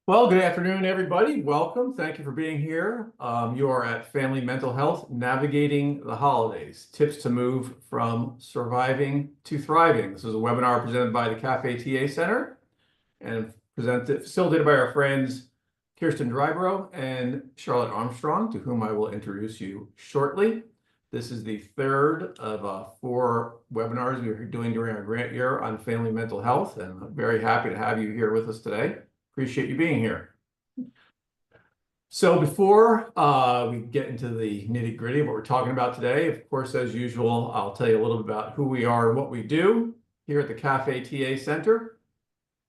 Well, good afternoon, everybody. Welcome. Thank you for being here. You are at Family Mental Health, Navigating the Holidays, Tips to Move from Surviving to Thriving. This is a webinar presented by the CAFÉ TA Center and facilitated by our friends Kirsten Drybrough and Charlotte Armstrong, to whom I will introduce you shortly. This is the third of 4 webinars we are doing during our grant year on family mental health, and I'm very happy to have you here with us today. Appreciate you being here. So before we get into the nitty gritty of what we're talking about today, of course, as usual, I'll tell you a little bit about who we are and what we do here at the CAFÉ TA Center.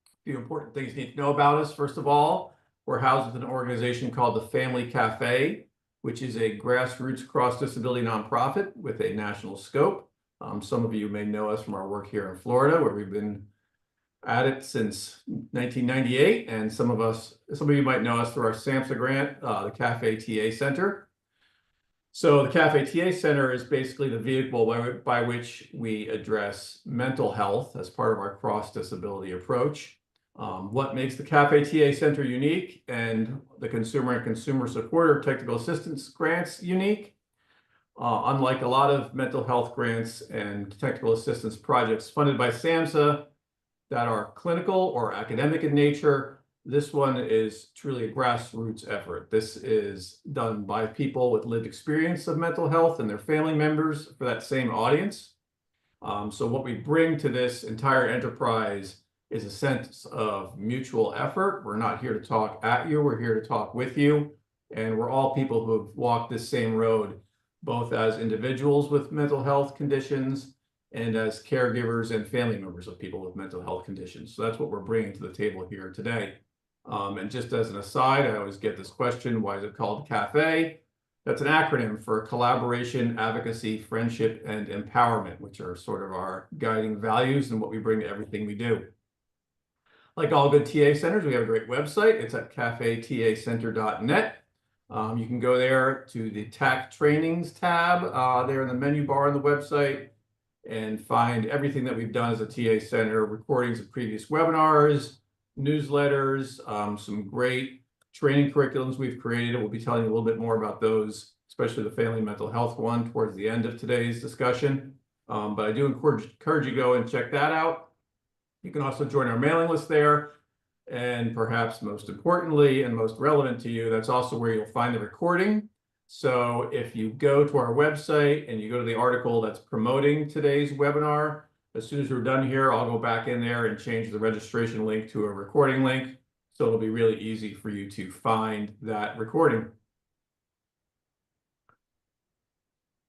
A few important things you need to know about us. First of all, we're housed with an organization called the Family CAFÉ, which is a grassroots cross-disability nonprofit with a national scope. Some of you may know us from our work here in Florida, where we've been at it since 1998, and some of you might know us through our SAMHSA grant, the CAFÉ TA Center. So the CAFÉ TA Center is basically the vehicle by which we address mental health as part of our cross-disability approach. What makes the CAFÉ TA Center unique and the consumer and consumer supporter technical assistance grants unique? Unlike a lot of mental health grants and technical assistance projects funded by SAMHSA that are clinical or academic in nature, this one is truly a grassroots effort. This is done by people with lived experience of mental health and their family members for that same audience. So what we bring to this entire enterprise is a sense of mutual effort. We're not here to talk at you, we're here to talk with you. And we're all people who have walked this same road, both as individuals with mental health conditions and as caregivers and family members of people with mental health conditions. So that's what we're bringing to the table here today. And just as an aside, I always get this question, why is it called CAFÉ? That's an acronym for collaboration, advocacy, friendship, and empowerment, which are sort of our guiding values and what we bring to everything we do. Like all good TA centers, we have a great website. It's at cafetacenter.net. You can go there to the TAC trainings tab there in the menu bar on the website and find everything that we've done as a TA center, recordings of previous webinars, newsletters, some great training curriculums we've created. We'll be telling you a little bit more about those, especially the family mental health one towards the end of today's discussion. But I do encourage you to go and check that out. You can also join our mailing list there. And perhaps most importantly and most relevant to you, that's also where you'll find the recording. So if you go to our website and you go to the article that's promoting today's webinar, as soon as we're done here, I'll go back in there and change the registration link to a recording link. So it'll be really easy for you to find that recording.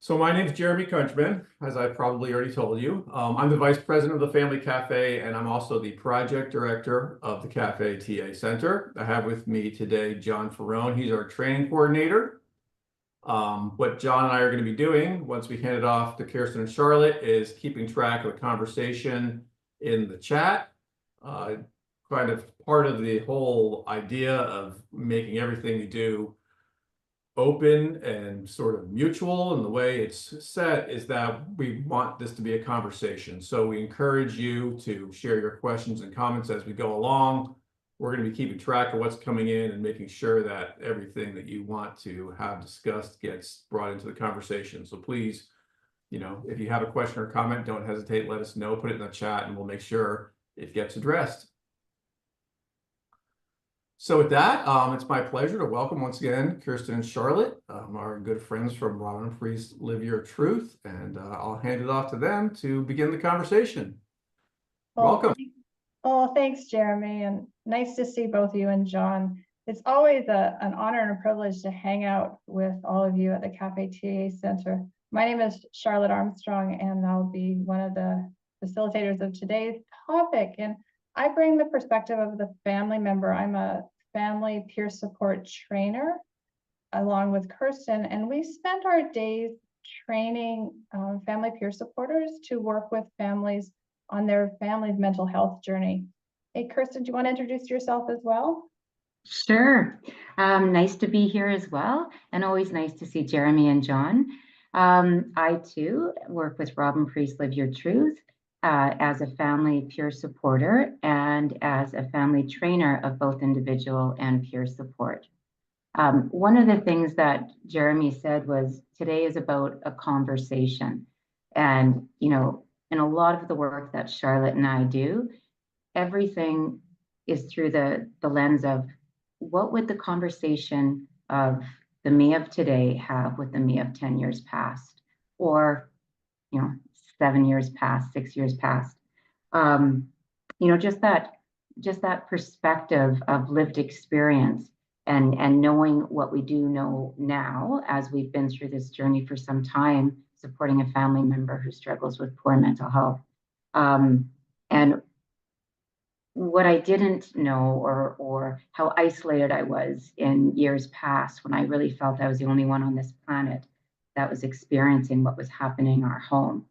So my name is Jeremy Crunchman, as I probably already told you. I'm the Vice President of the Family CAFÉ, and I'm also the Project Director of the CAFÉ TA Center. I have with me today John Feron. He's our training coordinator. What John and I are going to be doing once we hand it off to Kirsten and Charlotte is keeping track of the conversation in the chat. Kind of part of the whole idea of making everything we do open and sort of mutual, and the way it's set is that we want this to be a conversation. So we encourage you to share your questions and comments as we go along. We're going to be keeping track of what's coming in and making sure that everything that you want to have discussed gets brought into the conversation. So please, if you have a question or comment, don't hesitate, let us know, put it in the chat, and we'll make sure it gets addressed. So with that, it's my pleasure to welcome once again Kirsten and Charlotte, our good friends from Robin Free's Live Your Truth, and I'll hand it off to them to begin the conversation. Welcome. Oh, thanks, Jeremy, and nice to see both you and John. It's always an honor and a privilege to hang out with all of you at the CAFÉ TA Center. My name is Charlotte Armstrong, and I'll be one of the facilitators of today's topic. And I bring the perspective of the family member. I'm a family peer support trainer along with Kirsten, and we spend our days training family peer supporters to work with families on their family's mental health journey. Hey, Kirsten, do you want to introduce yourself as well? Sure. Nice to be here as well, and always nice to see Jeremy and John. I too work with Robin Free's Live Your Truth. as a family peer supporter and as a family trainer of both individual and peer support. One of the things that Jeremy said was today is about a conversation. And, you know, in a lot of the work that Charlotte and I do, everything is through the lens of what would the conversation of the me of today have with the me of 10 years past, or, you know, 7 years past, 6 years past. You know, just that perspective of lived experience and knowing what we do know now as we've been through this journey for some time, supporting a family member who struggles with poor mental health. And what I didn't know, or how isolated I was in years past when I really felt I was the only one on this planet that was experiencing what was happening in our home.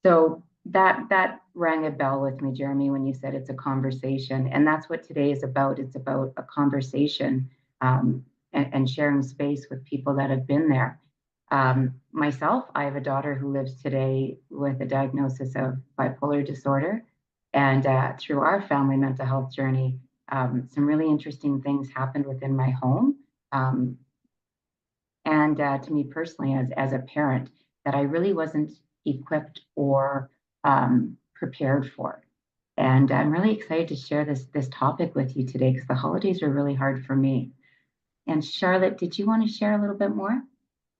So that rang a bell with me, Jeremy, when you said it's a conversation. And that's what today is about. It's about a conversation, and sharing space with people that have been there. Myself, I have a daughter who lives today with a diagnosis of bipolar disorder. And through our family mental health journey, some really interesting things happened within my home. And to me personally, as a parent, that I really wasn't equipped or prepared for. And I'm really excited to share this topic with you today because the holidays are really hard for me. And Charlotte, did you want to share a little bit more?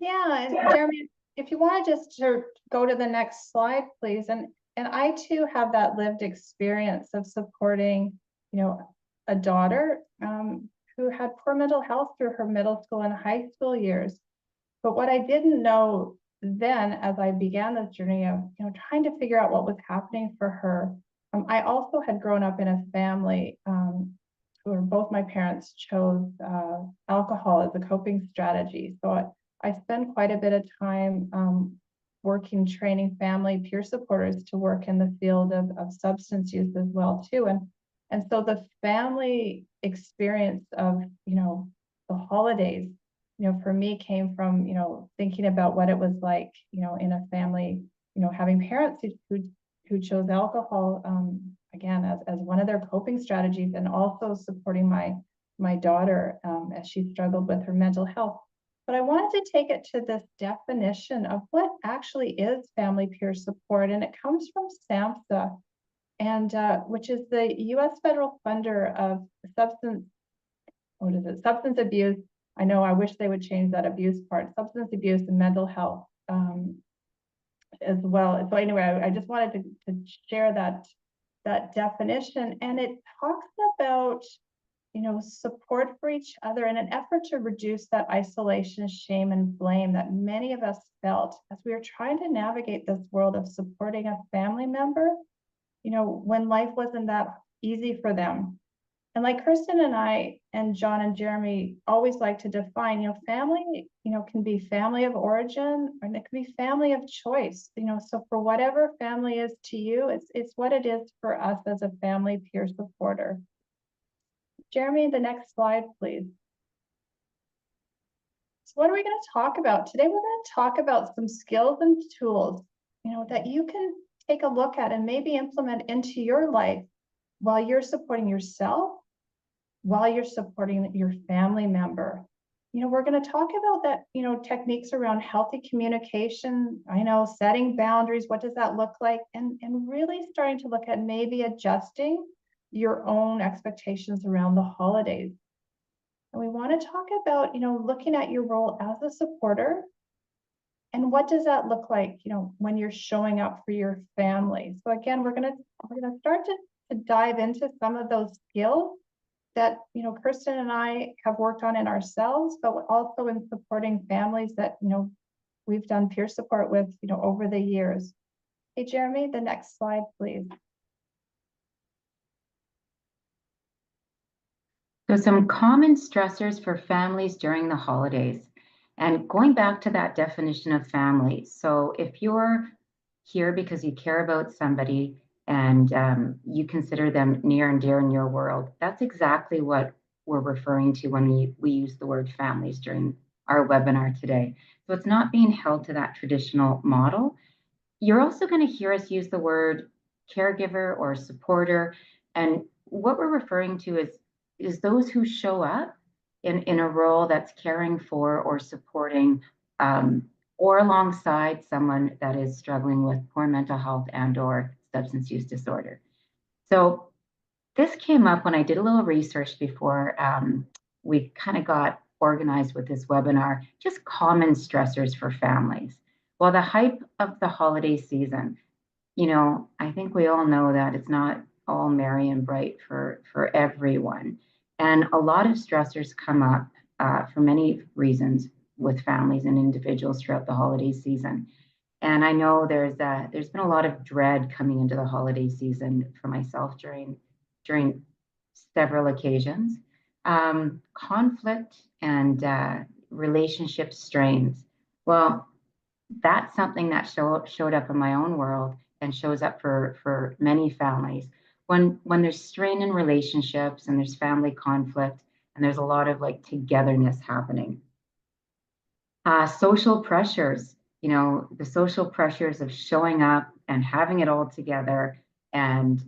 Yeah, and Jeremy, if you want to just go to the next slide, please. And I too have that lived experience of supporting, you know, a daughter who had poor mental health through her middle school and high school years. But what I didn't know then, as I began this journey of, you know, trying to figure out what was happening for her, I also had grown up in a family where both my parents chose alcohol as a coping strategy. So I spent quite a bit of time working, training family peer supporters to work in the field of substance use as well too. And so the family experience of, you know, the holidays, you know, for me came from, you know, thinking about what it was like, you know, in a family, you know, having parents who chose alcohol, again, as one of their coping strategies, and also supporting my daughter as she struggled with her mental health. But I wanted to take it to this definition of what actually is family peer support, and it comes from SAMHSA, and which is the U.S. federal funder of substance abuse. I know, I wish they would change that abuse part, substance abuse and mental health as well. So anyway, I just wanted to share that definition, and it talks about, you know, support for each other in an effort to reduce that isolation, shame, and blame that many of us felt as we were trying to navigate this world of supporting a family member, you know, when life wasn't that easy for them. And like Kirsten and I and John and Jeremy always like to define, you know, family, you know, can be family of origin, and it can be family of choice, you know. So for whatever family is to you, it's what it is for us as a family peer supporter. Jeremy, the next slide, please. So what are we going to talk about? Today, we're going to talk about some skills and tools, you know, that you can take a look at and maybe implement into your life while you're supporting yourself, while you're supporting your family member. You know, we're going to talk about that, you know, techniques around healthy communication. I know, setting boundaries, what does that look like? And really starting to look at maybe adjusting your own expectations around the holidays. And we want to talk about, you know, looking at your role as a supporter, and what does that look like, you know, when you're showing up for your family. So again, we're going to start to dive into some of those skills that, you know, Kirsten and I have worked on in ourselves, but also in supporting families that, you know, we've done peer support with, you know, over the years. Hey, Jeremy, the next slide, please. So some common stressors for families during the holidays. And going back to that definition of family. So if you're here because you care about somebody and you consider them near and dear in your world, that's exactly what we're referring to when we use the word families during our webinar today. So it's not being held to that traditional model. You're also going to hear us use the word caregiver or supporter. And what we're referring to is those who show up in a role that's caring for or supporting or alongside someone that is struggling with poor mental health and or substance use disorder. So this came up when I did a little research before we kind of got organized with this webinar, just common stressors for families. Well, the hype of the holiday season, you know, I think we all know that it's not all merry and bright for everyone. And a lot of stressors come up for many reasons with families and individuals throughout the holiday season. And I know there's been a lot of dread coming into the holiday season for myself during several occasions. Conflict and relationship strains. Well, that's something that showed up in my own world and shows up for many families. When there's strain in relationships and there's family conflict and there's a lot of like togetherness happening. Social pressures, you know, the social pressures of showing up and having it all together. And,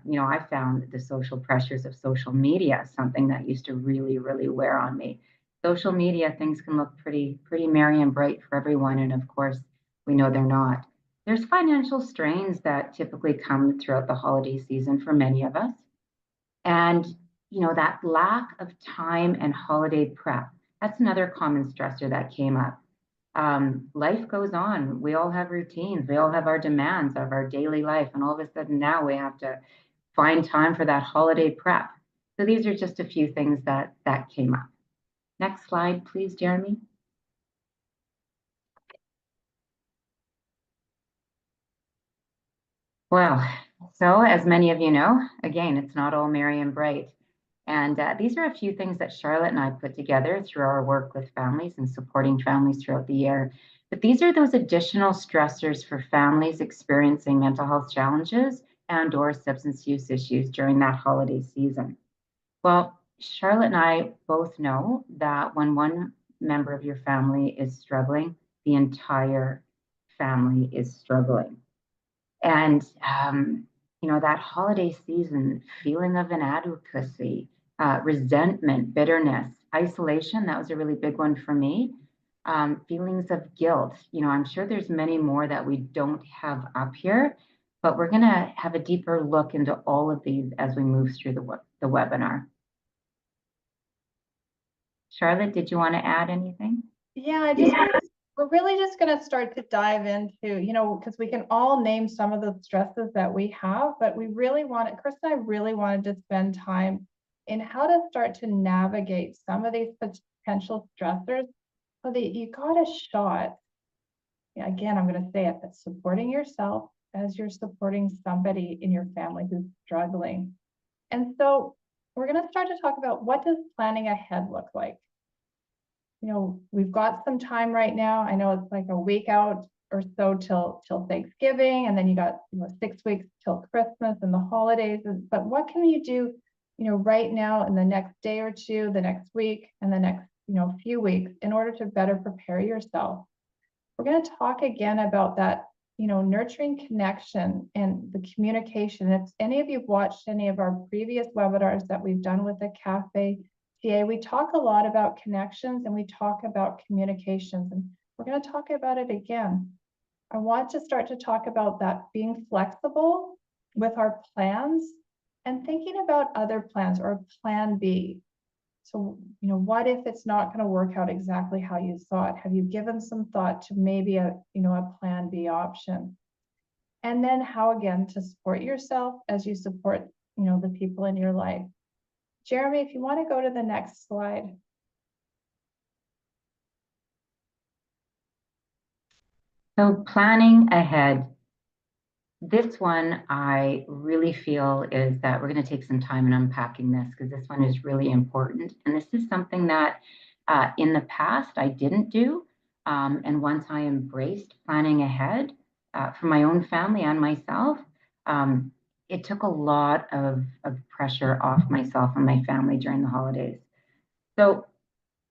you know, I found the social pressures of social media, something that used to really, really wear on me. Social media, things can look pretty merry and bright for everyone. And of course, we know they're not. There's financial strains that typically come throughout the holiday season for many of us. And, you know, that lack of time and holiday prep, that's another common stressor that came up. Life goes on. We all have routines. We all have our demands of our daily life. And all of a sudden now we have to find time for that holiday prep. So these are just a few things that came up. Next slide, please, Jeremy. Well, so as many of you know, again, it's not all merry and bright. And these are a few things that Charlotte and I put together through our work with families and supporting families throughout the year. But these are those additional stressors for families experiencing mental health challenges and or substance use issues during that holiday season. Well, Charlotte and I both know that when one member of your family is struggling, the entire family is struggling. And, you know, that holiday season, feeling of inadequacy, resentment, bitterness, isolation, that was a really big one for me. Feelings of guilt. You know, I'm sure there's many more that we don't have up here, but we're going to have a deeper look into all of these as we move through the webinar. Charlotte, did you want to add anything? Yeah, we're really just going to start to dive into, you know, because we can all name some of the stresses that we have, but we really wanted, Chris and I really wanted to spend time in how to start to navigate some of these potential stressors so that you got a shot. Yeah, again, I'm going to say it, but supporting yourself as you're supporting somebody in your family who's struggling. And so we're going to start to talk about, what does planning ahead look like? You know, we've got some time right now. I know it's like a week out or so till Thanksgiving, and then you got 6 weeks till Christmas and the holidays. But what can you do, you know, right now in the next day or two, the next week, and the next, you know, few weeks in order to better prepare yourself? We're going to talk again about that, you know, nurturing connection and the communication. If any of you've watched any of our previous webinars that we've done with the CAFÉ, we talk a lot about connections and we talk about communications, and we're going to talk about it again. I want to start to talk about that, being flexible with our plans and thinking about other plans or a plan B. So, you know, what if it's not going to work out exactly how you thought? Have you given some thought to maybe a plan B option? And then how, again, to support yourself as you support, you know, the people in your life. Jeremy, if you want to go to the next slide. So planning ahead. This one I really feel is that we're going to take some time in unpacking this, because this one is really important. And this is something that in the past I didn't do. And once I embraced planning ahead for my own family and myself, it took a lot of pressure off myself and my family during the holidays. So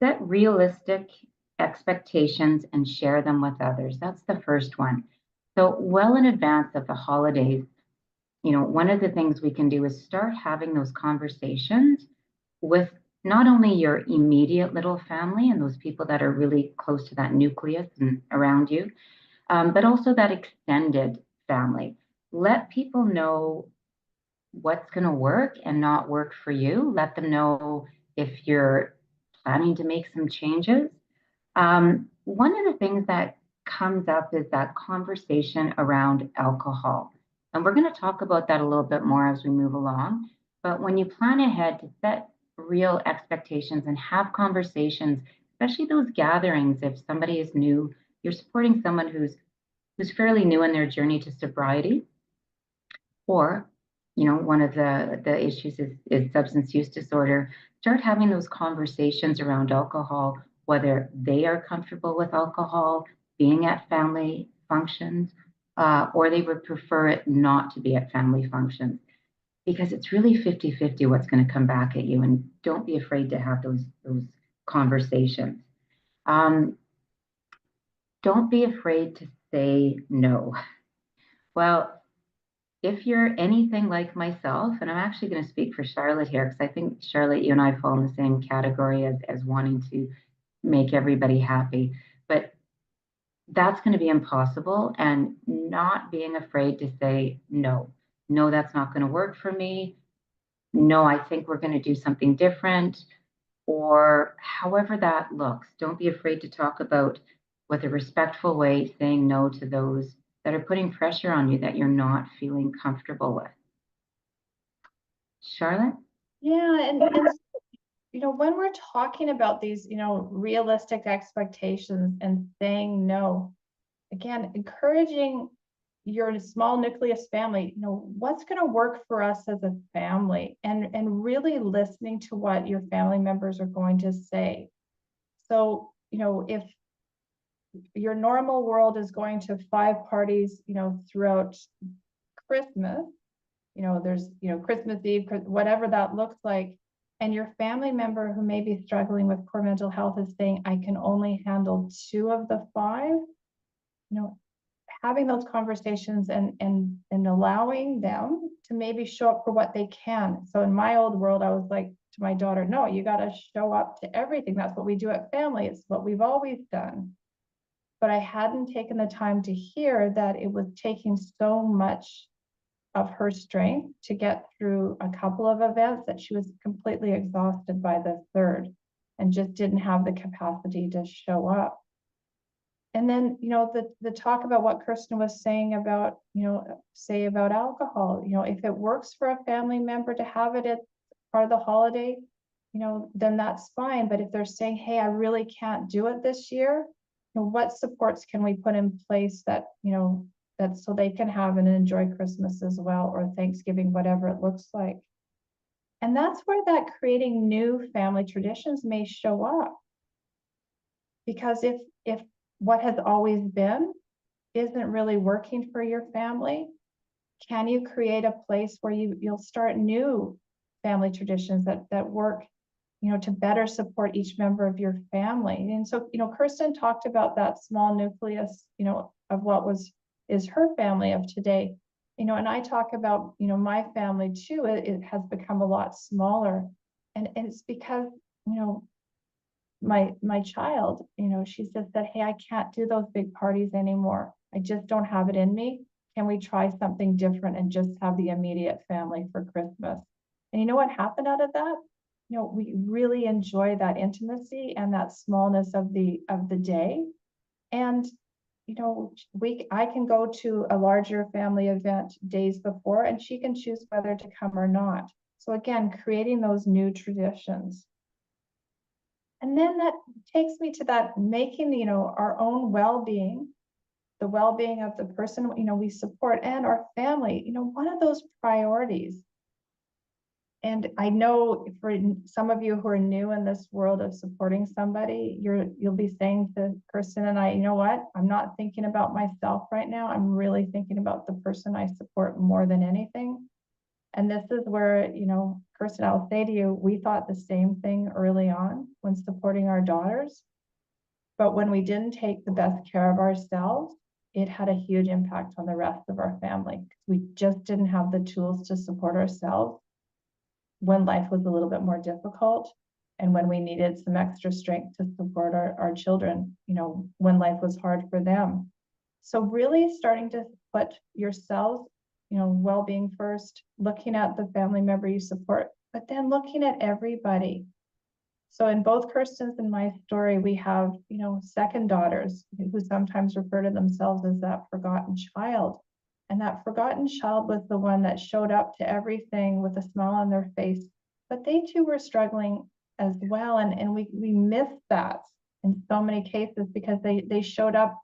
set realistic expectations and share them with others. That's the first one. So well in advance of the holidays, one of the things we can do is start having those conversations with not only your immediate little family and those people that are really close to that nucleus and around you, but also that extended family. Let people know what's going to work and not work for you. Let them know if you're planning to make some changes. One of the things that comes up is that conversation around alcohol. And we're going to talk about that a little bit more as we move along. But when you plan ahead to set real expectations and have conversations, especially those gatherings, if somebody is new, you're supporting someone who's fairly new in their journey to sobriety, or one of the issues is substance use disorder. Start having those conversations around alcohol, whether they are comfortable with alcohol being at family functions, or they would prefer it not to be at family functions, because it's really 50-50 what's going to come back at you. And don't be afraid to have those conversations. Don't be afraid to say no. Well, if you're anything like myself, and I'm actually going to speak for Charlotte here, because I think, Charlotte, you and I fall in the same category as wanting to make everybody happy. But that's going to be impossible, and not being afraid to say no. No, that's not going to work for me. No, I think we're going to do something different, or however that looks. Don't be afraid to talk about, with a respectful way, saying no to those that are putting pressure on you that you're not feeling comfortable with. Charlotte? Yeah, and when we're talking about these, realistic expectations and saying no, again, encouraging your small nucleus family, what's going to work for us as a family, and really listening to what your family members are going to say. So, if your normal world is going to 5 parties, throughout Christmas, there's, Christmas Eve, whatever that looks like, and your family member who may be struggling with poor mental health is saying, I can only handle 2 of the 5, having those conversations and allowing them to maybe show up for what they can. So in my old world, I was like to my daughter, no, you got to show up to everything. That's what we do at family. It's what we've always done. But I hadn't taken the time to hear that it was taking so much of her strength to get through a couple of events that she was completely exhausted by the 3rd and just didn't have the capacity to show up. And then, the talk about what Kirsten was saying about, say about alcohol, if it works for a family member to have it at part of the holiday, then that's fine. But if they're saying, hey, I really can't do it this year, what supports can we put in place that, that so they can have and enjoy Christmas as well, or Thanksgiving, whatever it looks like. And that's where that creating new family traditions may show up. Because if what has always been isn't really working for your family, can you create a place where you'll start new family traditions that work, to better support each member of your family? And so, Kirsten talked about that small nucleus, of what is her family of today, and I talk about, my family too. It has become a lot smaller, and it's because, my child, she just said, hey, I can't do those big parties anymore. I just don't have it in me. Can we try something different and just have the immediate family for Christmas? And you know what happened out of that? We really enjoy that intimacy and that smallness of the day. And, I can go to a larger family event days before, and she can choose whether to come or not. So again, creating those new traditions. And then that takes me to that making, our own well-being, the well-being of the person, we support, and our family, one of those priorities. And I know for some of you who are new in this world of supporting somebody, you'll be saying to Kirsten and I, you know what, I'm not thinking about myself right now. I'm really thinking about the person I support more than anything. And this is where, Kirsten, I'll say to you, we thought the same thing early on when supporting our daughters. But when we didn't take the best care of ourselves, it had a huge impact on the rest of our family. We just didn't have the tools to support ourselves when life was a little bit more difficult, and when we needed some extra strength to support our children, you know, when life was hard for them. So really starting to put yourselves, you know, well-being first, looking at the family member you support, but then looking at everybody. So in both Kirsten's and my story, we have, you know, second daughters who sometimes refer to themselves as that forgotten child. And that forgotten child was the one that showed up to everything with a smile on their face, but they too were struggling as well. And we missed that in so many cases because they showed up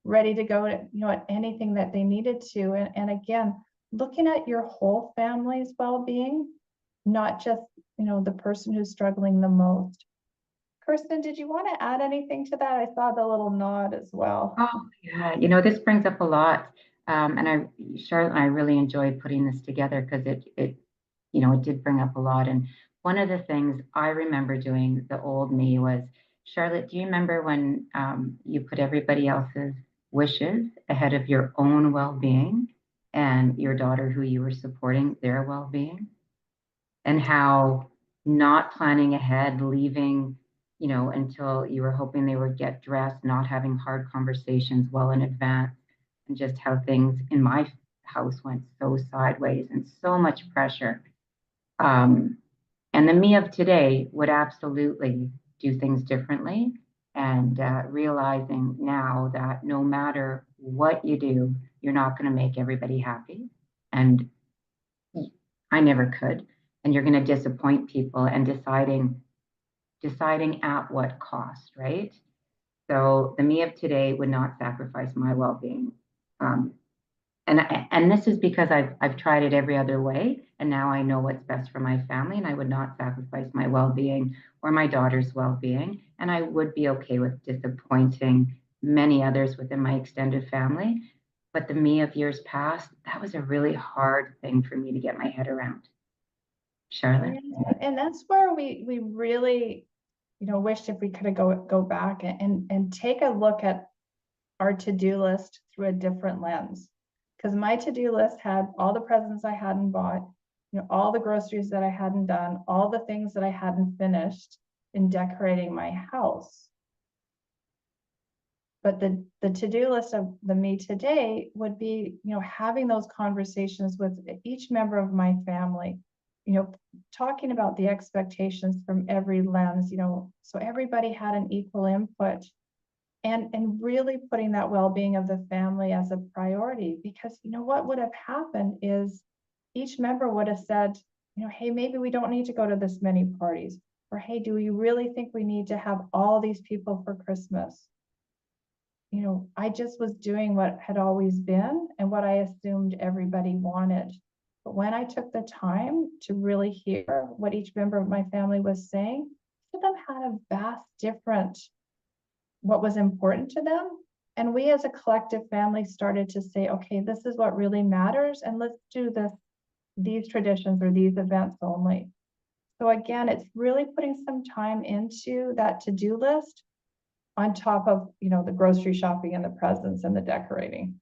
ready to go to, you know, at anything that they needed to. And again, looking at your whole family's well-being, not just, you know, the person who's struggling the most. Kirsten, did you want to add anything to that? I saw the little nod as well. Oh, yeah, you know, this brings up a lot. And Charlotte and I really enjoyed putting this together because it, you know, it did bring up a lot. And one of the things I remember doing, the old me, was, Charlotte, do you remember when you put everybody else's wishes ahead of your own well-being and your daughter who you were supporting, their well-being? And how not planning ahead, leaving, you know, until you were hoping they would get dressed, not having hard conversations well in advance, and just how things in my house went so sideways and so much pressure. And the me of today would absolutely do things differently, and realizing now that no matter what you do, you're not going to make everybody happy. And I never could. And you're going to disappoint people, and deciding at what cost, right? So the me of today would not sacrifice my well-being. Um, and this is because I've tried it every other way, and now I know what's best for my family, and I would not sacrifice my well-being or my daughter's well-being, and I would be okay with disappointing many others within my extended family. But the me of years past, that was a really hard thing for me to get my head around. Charlotte? And that's where we really, you know, wished if we could have go back and take a look at our to-do list through a different lens. Because my to-do list had all the presents I hadn't bought, you know, all the groceries that I hadn't done, all the things that I hadn't finished in decorating my house. But the to-do list of the me today would be, you know, having those conversations with each member of my family, you know, talking about the expectations from every lens, you know, so everybody had an equal input, and really putting that well-being of the family as a priority. Because, you know, what would have happened is each member would have said, you know, hey, maybe we don't need to go to this many parties, or hey, do we really think we need to have all these people for Christmas? You know, I just was doing what had always been and what I assumed everybody wanted. But when I took the time to really hear what each member of my family was saying, some of them had a vast different what was important to them. And we as a collective family started to say, okay, this is what really matters, and let's do these traditions or these events only. So again, it's really putting some time into that to-do list on top of, you know, the grocery shopping and the presents and the decorating.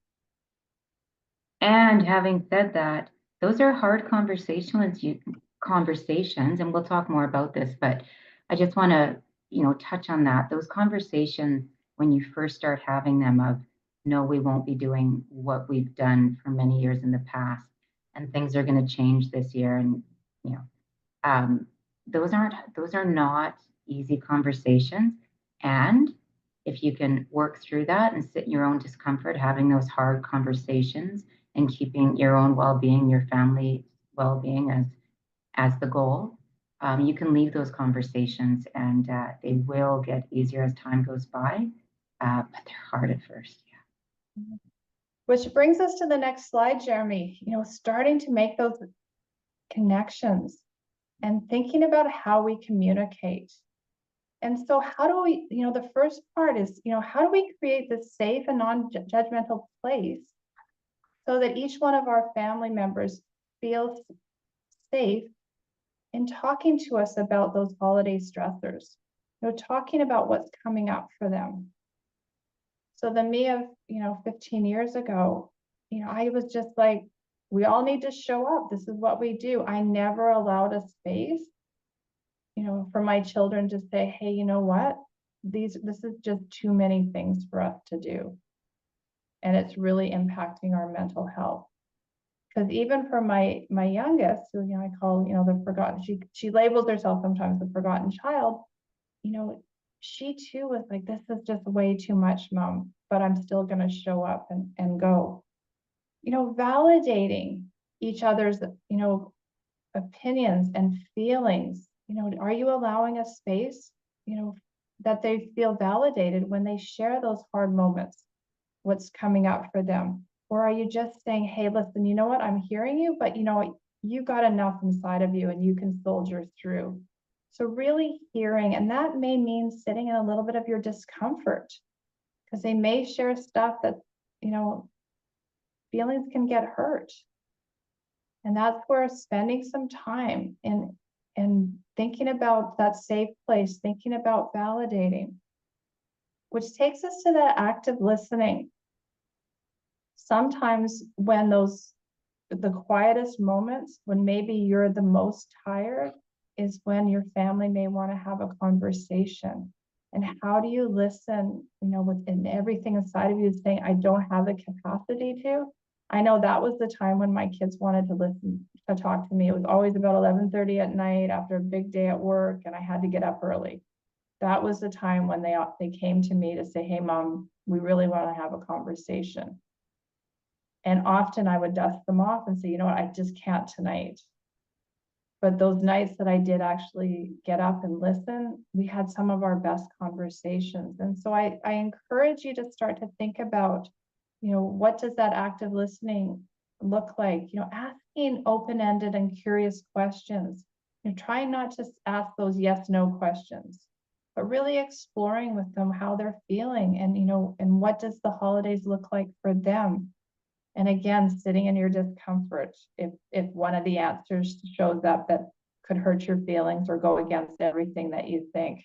And having said that, those are hard conversations, and we'll talk more about this, but I just want to, you know, touch on that. Those conversations, when you first start having them, of, no, we won't be doing what we've done for many years in the past, and things are going to change this year. And, you know, those are not easy conversations. And if you can work through that and sit in your own discomfort, having those hard conversations and keeping your own well-being, your family well-being as the goal, you can leave those conversations, and they will get easier as time goes by, but they're hard at first. Yeah. Which brings us to the next slide, Jeremy. You know, starting to make those connections and thinking about how we communicate. And so how do we, you know, the first part is, you know, how do we create this safe and non-judgmental place so that each one of our family members feels safe in talking to us about those holiday stressors, you know, talking about what's coming up for them. So the me of, 15 years ago, I was just like, we all need to show up. This is what we do. I never allowed a space, for my children to say, hey, you know what? This is just too many things for us to do. And it's really impacting our mental health. Because even for my youngest, who I call, the forgotten, she labels herself sometimes the forgotten child, she too was like, this is just way too much, Mom, but I'm still gonna show up and go. Validating each other's, opinions and feelings. Are you allowing a space, that they feel validated when they share those hard moments, what's coming up for them? Or are you just saying, hey, listen, you know what, I'm hearing you, but you got enough inside of you and you can soldier through. So really hearing, and that may mean sitting in a little bit of your discomfort, because they may share stuff that, feelings can get hurt. And that's where spending some time and thinking about that safe place, thinking about validating, which takes us to that active listening. Sometimes when the quietest moments, when maybe you're the most tired, is when your family may want to have a conversation. And how do you listen, within everything inside of you saying, I don't have the capacity to? I know that was the time when my kids wanted to talk to me. It was always about 11:30 at night after a big day at work, and I had to get up early. That was the time when they came to me to say, hey, Mom, we really want to have a conversation. And often I would dust them off and say, you know what, I just can't tonight. But those nights that I did actually get up and listen, we had some of our best conversations. And so I encourage you to start to think about, what does that active listening look like? Asking open-ended and curious questions. Trying not to ask those yes/no questions, but really exploring with them how they're feeling and, and what does the holidays look like for them? And again, sitting in your discomfort, if one of the answers shows up that could hurt your feelings or go against everything that you think.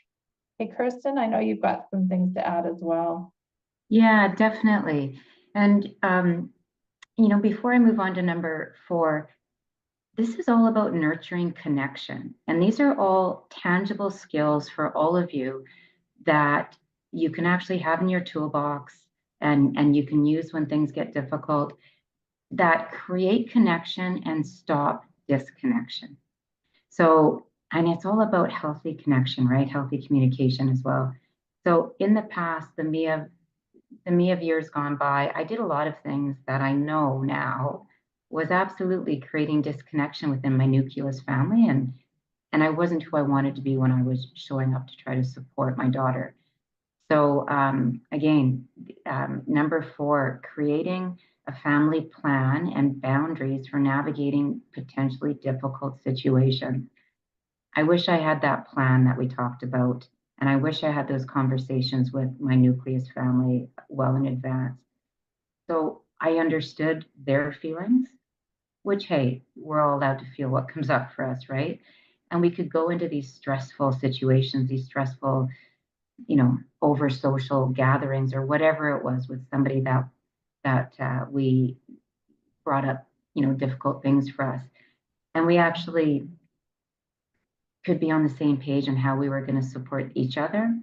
Hey, Kirsten, I know you've got some things to add as well. Yeah, definitely. And, before I move on to number 4, this is all about nurturing connection. And these are all tangible skills for all of you that you can actually have in your toolbox and you can use when things get difficult, that create connection and stop disconnection. So, and it's all about healthy connection, right? Healthy communication as well. So in the past, the me of years gone by, I did a lot of things that I know now was absolutely creating disconnection within my nucleus family. And I wasn't who I wanted to be when I was showing up to try to support my daughter. So number 4, creating a family plan and boundaries for navigating potentially difficult situations. I wish I had that plan that we talked about, and I wish I had those conversations with my nucleus family well in advance. So I understood their feelings, which, hey, we're all allowed to feel what comes up for us, right? And we could go into these stressful situations, these stressful, over social gatherings or whatever it was with somebody that we brought up, difficult things for us. And we actually could be on the same page on how we were going to support each other.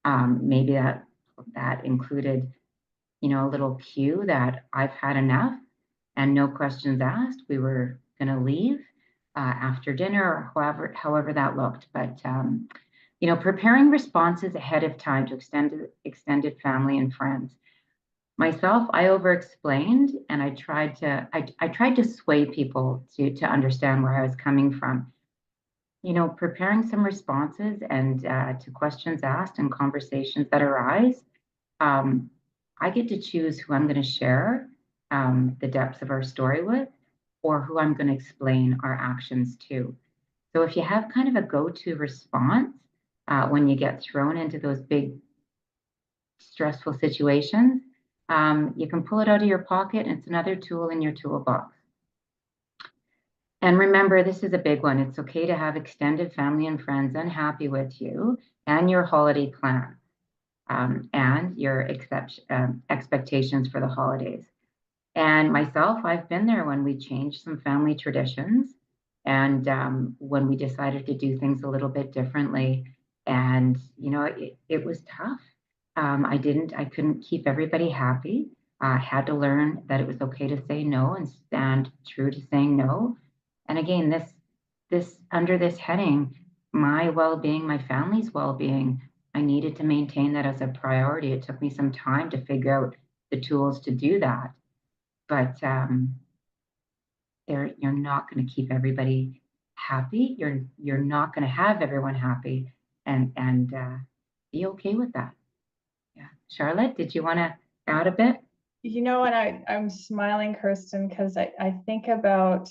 Maybe that included, a little cue that I've had enough and no questions asked. We were going to leave after dinner or however that looked. But, preparing responses ahead of time to extended family and friends. Myself, I over-explained and I tried to sway people to understand where I was coming from. Preparing some responses and to questions asked and conversations that arise. I get to choose who I'm going to share the depths of our story with, or who I'm going to explain our actions to. So if you have kind of a go-to response when you get thrown into those big stressful situations, you can pull it out of your pocket, and it's another tool in your toolbox. And remember, this is a big one. It's okay to have extended family and friends unhappy with you and your holiday plan. and your expectations for the holidays. And myself, I've been there when we changed some family traditions and when we decided to do things a little bit differently. And, it was tough. I couldn't keep everybody happy. I had to learn that it was okay to say no and stand true to saying no. And again, this under this heading, my well-being, my family's well-being, I needed to maintain that as a priority. It took me some time to figure out the tools to do that. But you're not going to keep everybody happy. You're not going to have everyone happy, and be okay with that. Yeah, Charlotte, did you want to add a bit? You know what, I'm smiling, Kirsten, because I think about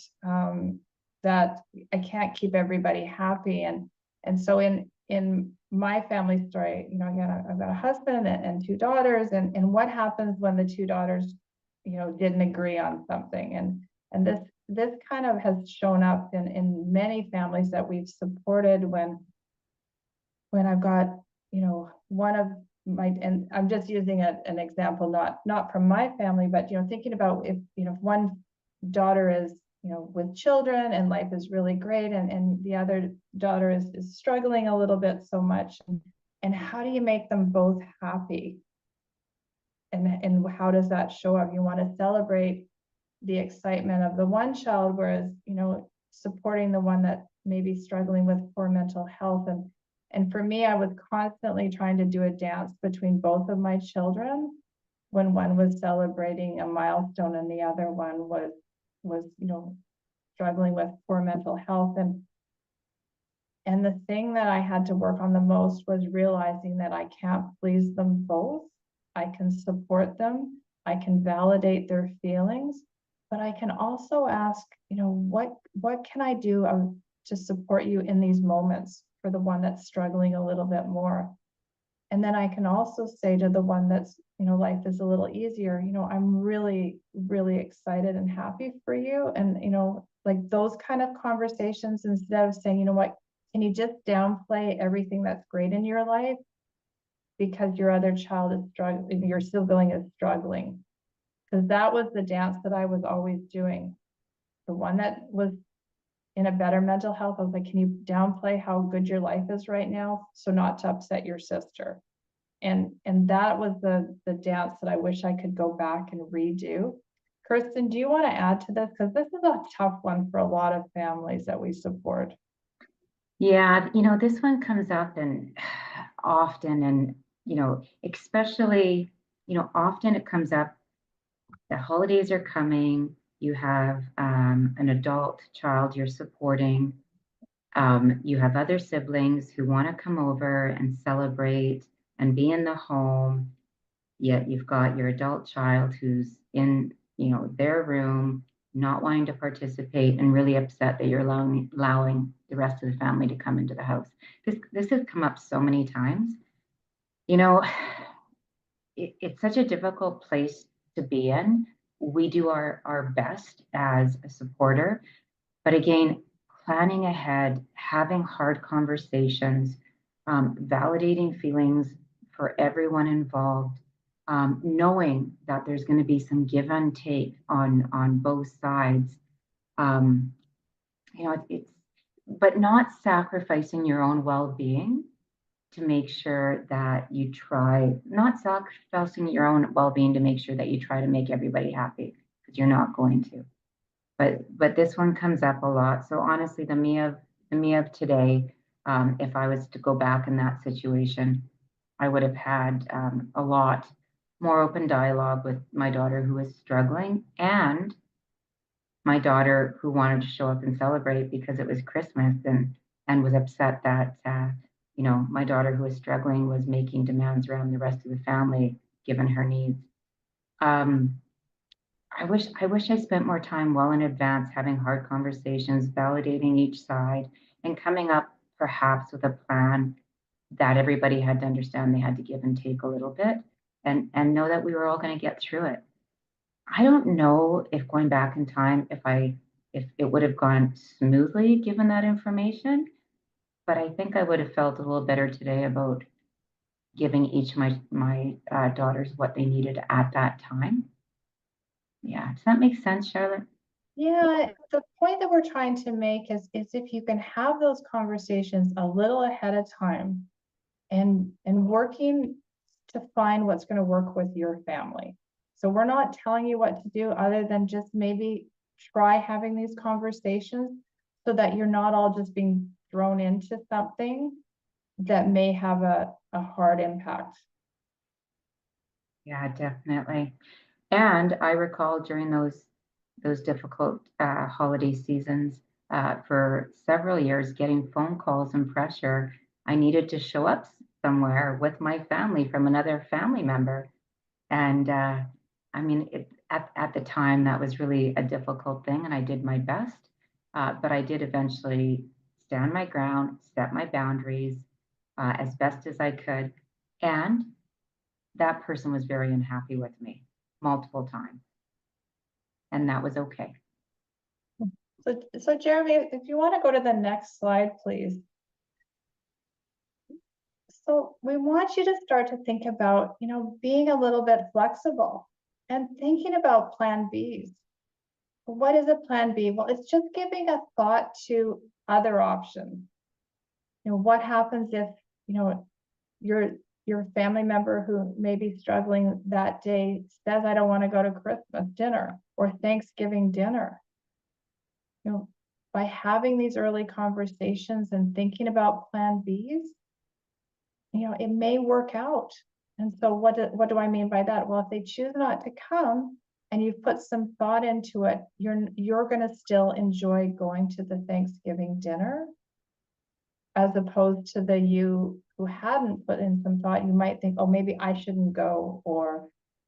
that I can't keep everybody happy. And so in my family story, again, I've got a husband and two daughters, and what happens when the two daughters, didn't agree on something. And this kind of has shown up in many families that we've supported when I've got, one of my, and I'm just using an example, not from my family, but, thinking about if one daughter is, with children and life is really great, and the other daughter is struggling a little bit so much. And how do you make them both happy? And how does that show up? You want to celebrate the excitement of the one child, whereas, supporting the one that may be struggling with poor mental health. And for me, I was constantly trying to do a dance between both of my children when one was celebrating a milestone and the other one was struggling with poor mental health. And the thing that I had to work on the most was realizing that I can't please them both. I can support them, I can validate their feelings, but I can also ask, what can I do to support you in these moments for the one that's struggling a little bit more? And then I can also say to the one that's, life is a little easier, I'm really, really excited and happy for you. And, like those kind of conversations, instead of saying, what, can you just downplay everything that's great in your life because your other child is struggling, your sibling is struggling? Because that was the dance that I was always doing. The one that was in a better mental health, I was like, can you downplay how good your life is right now so not to upset your sister? And that was the dance that I wish I could go back and redo. Kirsten, do you want to add to this? Because this is a tough one for a lot of families that we support. Yeah, this one comes up and often, and especially, often it comes up. The holidays are coming. You have an adult child you're supporting. You have other siblings who want to come over and celebrate and be in the home. Yet you've got your adult child who's in, their room, not wanting to participate and really upset that you're allowing the rest of the family to come into the house. This has come up so many times. It's such a difficult place to be in. We do our best as a supporter, but again, planning ahead, having hard conversations, validating feelings for everyone involved, knowing that there's going to be some give and take on both sides. It's but not sacrificing your own well-being to make sure that you try, not sacrificing your own well-being to make sure that you try to make everybody happy, because you're not going to. But this one comes up a lot. So honestly, the me of today, if I was to go back in that situation, I would have had a lot more open dialogue with my daughter who was struggling, and my daughter who wanted to show up and celebrate because it was Christmas, and was upset that my daughter who was struggling was making demands around the rest of the family given her needs. I wish I spent more time well in advance having hard conversations, validating each side, and coming up perhaps with a plan that everybody had to understand they had to give and take a little bit, and know that we were all going to get through it. I don't know if going back in time, if it would have gone smoothly given that information, but I think I would have felt a little better today about giving each of my daughters what they needed at that time. Yeah, does that make sense, Charlotte? Yeah, the point that we're trying to make is if you can have those conversations a little ahead of time and working to find what's going to work with your family. So we're not telling you what to do other than just maybe try having these conversations so that you're not all just being thrown into something that may have a hard impact. Yeah, definitely. And I recall during those difficult holiday seasons for several years, getting phone calls and pressure. I needed to show up somewhere with my family from another family member, and I mean, at the time that was really a difficult thing, and I did my best, but I did eventually stand my ground, set my boundaries as best as I could, and that person was very unhappy with me multiple times, and that was okay. So Jeremy, if you want to go to the next slide, please. So we want you to start to think about, being a little bit flexible and thinking about plan Bs. What is a plan B? Well, it's just giving a thought to other options. What happens if, your family member who may be struggling that day says, I don't want to go to Christmas dinner or Thanksgiving dinner. By having these early conversations and thinking about plan Bs, it may work out. And so what do I mean by that? Well, if they choose not to come and you've put some thought into it, you're going to still enjoy going to the Thanksgiving dinner, as opposed to the you who hadn't put in some thought. You might think, oh, maybe I shouldn't go, or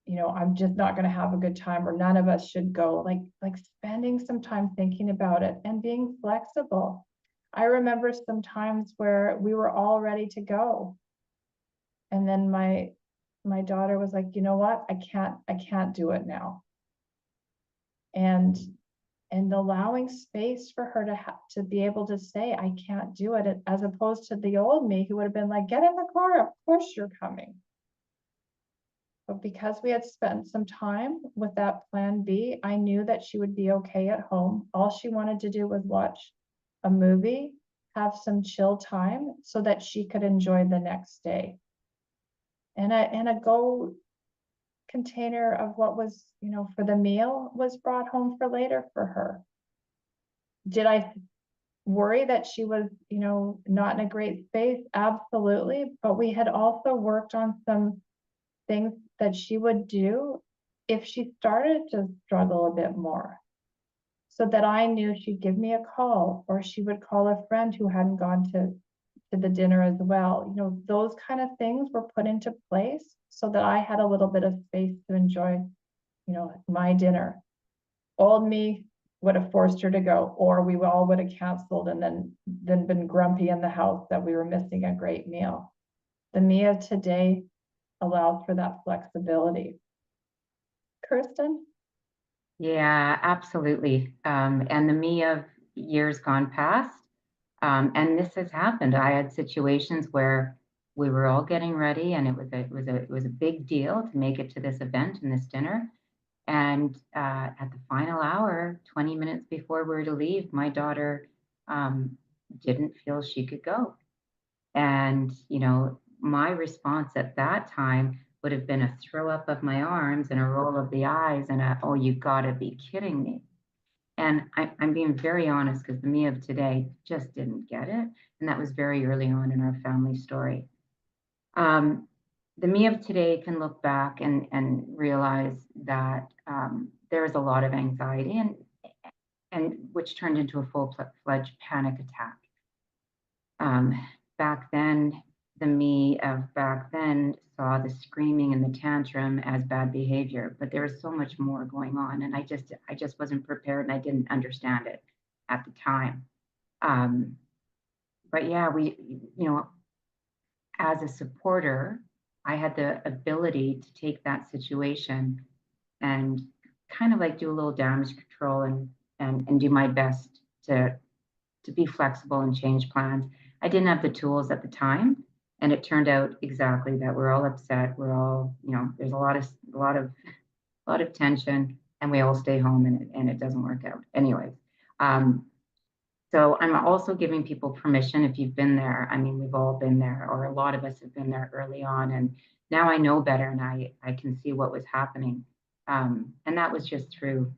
I'm just not going to have a good time, or none of us should go. Like spending some time thinking about it and being flexible. I remember some times where we were all ready to go, and then my daughter was like, you know what, I can't do it now. And allowing space for her to be able to say, I can't do it, as opposed to the old me who would have been like, get in the car, of course you're coming. But because we had spent some time with that plan B, I knew that she would be okay at home. All she wanted to do was watch a movie, have some chill time so that she could enjoy the next day. And a go container of what was, for the meal was brought home for later for her. Did I worry that she was, not in a great space? Absolutely. But we had also worked on some things that she would do if she started to struggle a bit more, so that I knew she'd give me a call, or she would call a friend who hadn't gone to the dinner as well. Those kind of things were put into place so that I had a little bit of space to enjoy, my dinner. Old me would have forced her to go, or we all would have canceled and then been grumpy in the house that we were missing a great meal. The me of today allows for that flexibility. Kirsten? Yeah, absolutely. And the me of years gone past, and this has happened. I had situations where we were all getting ready, and it was a big deal to make it to this event and this dinner. And at the final hour, 20 minutes before we were to leave, my daughter didn't feel she could go. And, my response at that time would have been a throw up of my arms and a roll of the eyes and oh, you gotta be kidding me. And I'm being very honest, because the me of today just didn't get it. And that was very early on in our family story. The me of today can look back and realize that there was a lot of anxiety and which turned into a full-fledged panic attack. Back then, the me of back then saw the screaming and the tantrum as bad behavior, but there was so much more going on, and I just wasn't prepared, and I didn't understand it at the time. But yeah, as a supporter, I had the ability to take that situation and kind of like do a little damage control and do my best to be flexible and change plans. I didn't have the tools at the time, And it turned out exactly that. We're all upset. We're all, there's a lot of tension, and we all stay home, and it doesn't work out. Anyways, so I'm also giving people permission if you've been there. I mean, we've all been there, or a lot of us have been there early on, and now I know better, and I can see what was happening. And that was just through,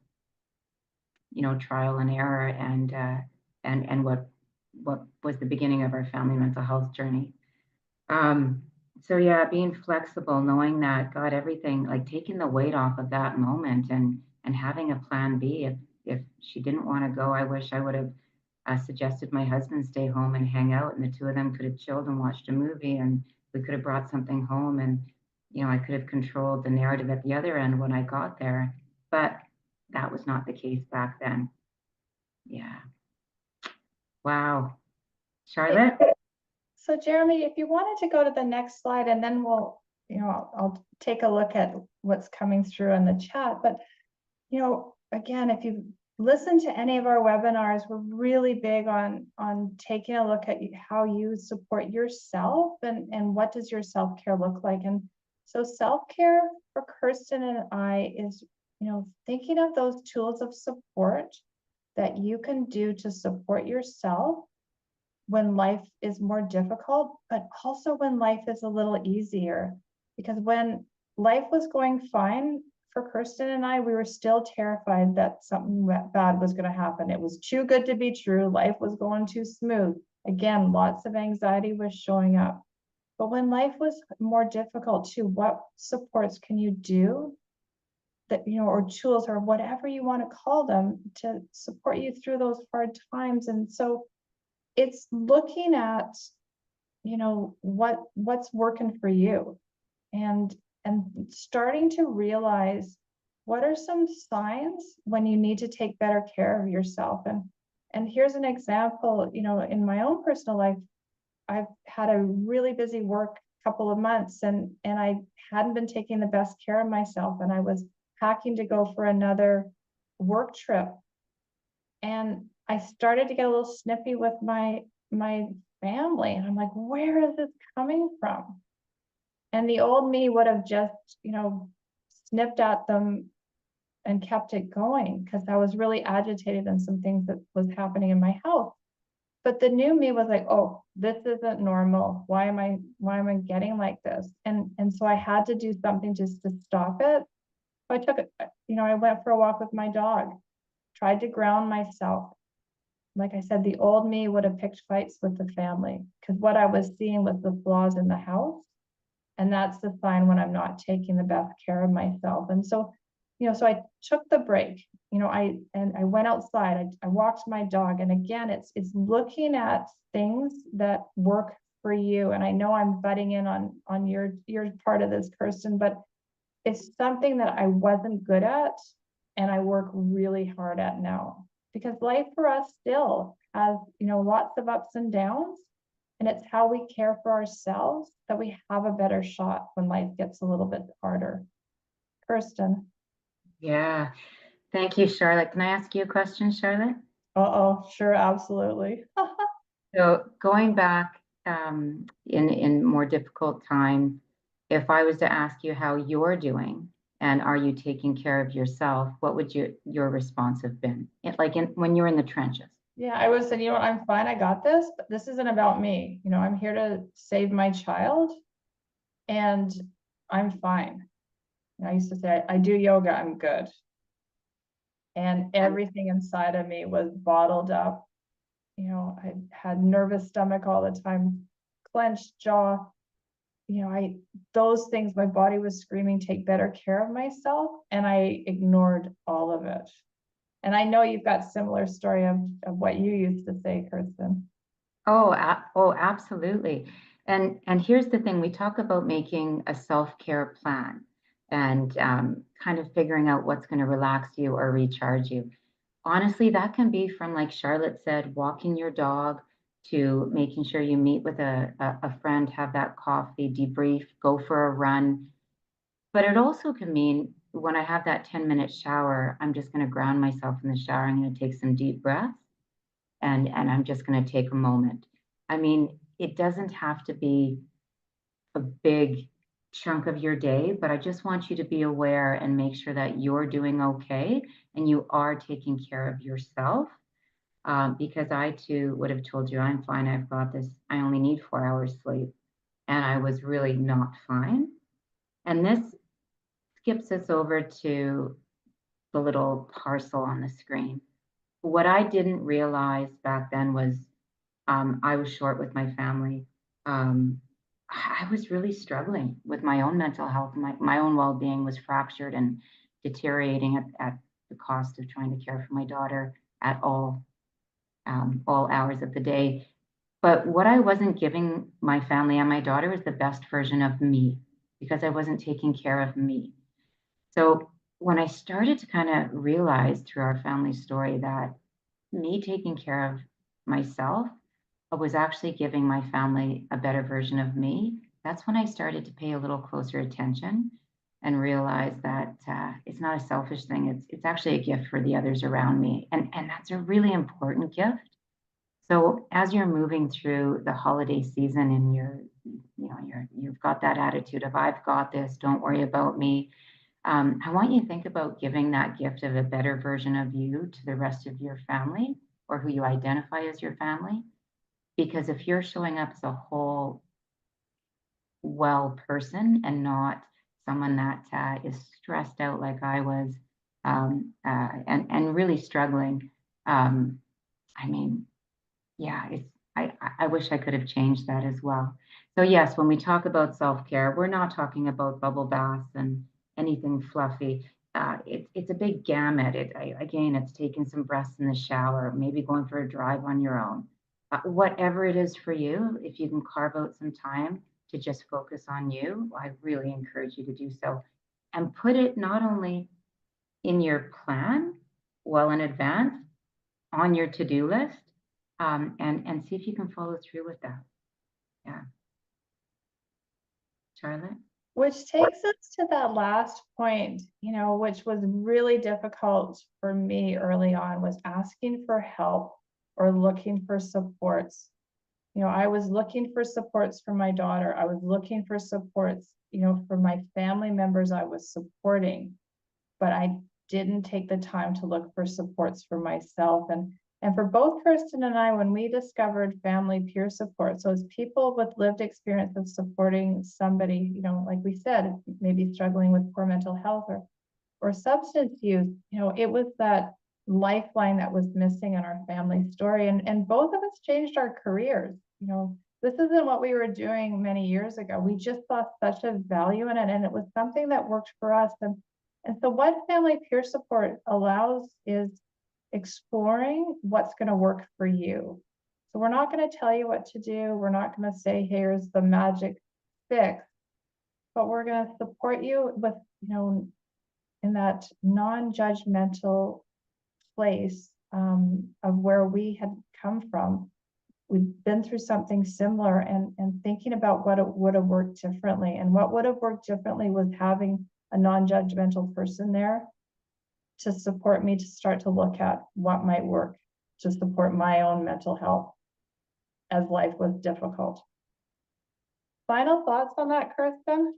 trial and error, and what was the beginning of our family mental health journey. So yeah, being flexible, knowing that, God, everything, like taking the weight off of that moment, and having a plan B. If she didn't want to go, I wish I would have suggested my husband stay home and hang out, and the two of them could have chilled and watched a movie, and we could have brought something home, and I could have controlled the narrative at the other end when I got there. But that was not the case back then. Yeah. Wow. Charlotte? So Jeremy, if you wanted to go to the next slide, and then we'll, I'll take a look at what's coming through in the chat. But, again, if you listen to any of our webinars, we're really big on taking a look at how you support yourself, and what does your self-care look like. And so self-care for Kirsten and I is, thinking of those tools of support that you can do to support yourself when life is more difficult, but also when life is a little easier. Because when life was going fine for Kirsten and I, we were still terrified that something bad was going to happen. It was too good to be true. Life was going too smooth. Again, lots of anxiety was showing up. But when life was more difficult too, what supports can you do that, or tools, or whatever you want to call them, to support you through those hard times? And so it's looking at, what's working for you, and starting to realize what are some signs when you need to take better care of yourself. And here's an example, in my own personal life, I've had a really busy work couple of months, and I hadn't been taking the best care of myself, and I was packing to go for another work trip. And I started to get a little snippy with my family. And I'm like, where is this coming from? And the old me would have just, snipped at them and kept it going, because I was really agitated in some things that was happening in my health. But the new me was like, oh, this isn't normal. Why am I getting like this? And so I had to do something just to stop it. So I took it, I went for a walk with my dog, tried to ground myself. Like I said, the old me would have picked fights with the family, because what I was seeing was the flaws in the house. And that's the sign when I'm not taking the best care of myself. And so, so I took the break, I went outside, I walked my dog. And again, it's looking at things that work for you. And I know I'm butting in on your part of this, Kirsten, but it's something that I wasn't good at, and I work really hard at now, because life for us still has, lots of ups and downs, and it's how we care for ourselves that we have a better shot when life gets a little bit harder. Kirsten. Yeah. Thank you, Charlotte. Can I ask you a question, Charlotte? Sure, absolutely. So going back in more difficult time, if I was to ask you how you're doing and are you taking care of yourself, what would your response have been? When you're in the trenches? Yeah, I would say, I'm fine, I got this, but this isn't about me. I'm here to save my child, and I'm fine. I used to say, I do yoga, I'm good. And everything inside of me was bottled up. I had nervous stomach all the time, clenched jaw. Those things, my body was screaming, take better care of myself. And I ignored all of it. And I know you've got similar story of what you used to say, Kirsten. Oh, absolutely. And here's the thing, we talk about making a self-care plan and kind of figuring out what's going to relax you or recharge you. Honestly, that can be from, like Charlotte said, walking your dog, to making sure you meet with a friend, have that coffee, debrief, go for a run. But it also can mean when I have that 10-minute shower, I'm just going to ground myself in the shower. I'm going to take some deep breaths, and I'm just going to take a moment. I mean, it doesn't have to be a big chunk of your day, but I just want you to be aware and make sure that you're doing okay and you are taking care of yourself. Because I too would have told you, I'm fine, I've got this, I only need 4 hours sleep. And I was really not fine. And this skips us over to the little parcel on the screen. What I didn't realize back then was I was short with my family. I was really struggling with my own mental health. My own well-being was fractured and deteriorating at the cost of trying to care for my daughter at all hours of the day. But what I wasn't giving my family and my daughter was the best version of me because I wasn't taking care of me. So when I started to kind of realize through our family story that me taking care of myself was actually giving my family a better version of me, that's when I started to pay a little closer attention and realize that it's not a selfish thing. It's actually a gift for the others around me. And that's a really important gift. So as you're moving through the holiday season and you've got that attitude of I've got this, don't worry about me. I want you to think about giving that gift of a better version of you to the rest of your family or who you identify as your family. Because if you're showing up as a whole well person and someone that is stressed out like I was and really struggling, I mean, yeah, I wish I could have changed that as well. So yes, when we talk about self-care, we're not talking about bubble baths and anything fluffy. It's a big gamut. Again, it's taking some breaths in the shower, maybe going for a drive on your own. Whatever it is for you, if you can carve out some time to just focus on you, I really encourage you to do so. And put it not only in your plan well in advance, on your to-do list, and see if you can follow through with that. Yeah. Charlotte? Which takes us to that last point, which was really difficult for me early on, was asking for help or looking for supports. I was looking for supports for my daughter. I was looking for supports, for my family members I was supporting, but I didn't take the time to look for supports for myself. And for both Kirsten and I, when we discovered family peer support, so it's people with lived experience of supporting somebody, like we said, maybe struggling with poor mental health or substance use, it was that lifeline that was missing in our family story. And both of us changed our careers. This isn't what we were doing many years ago. We just saw such a value in it, and it was something that worked for us. And so what family peer support allows is exploring what's going to work for you. So we're not going to tell you what to do. We're not going to say, here's the magic fix, but we're going to support you with, in that non-judgmental place of where we had come from. We've been through something similar and thinking about what it would have worked differently. And what would have worked differently was having a non-judgmental person there to support me to start to look at what might work to support my own mental health as life was difficult. Final thoughts on that, Kirsten?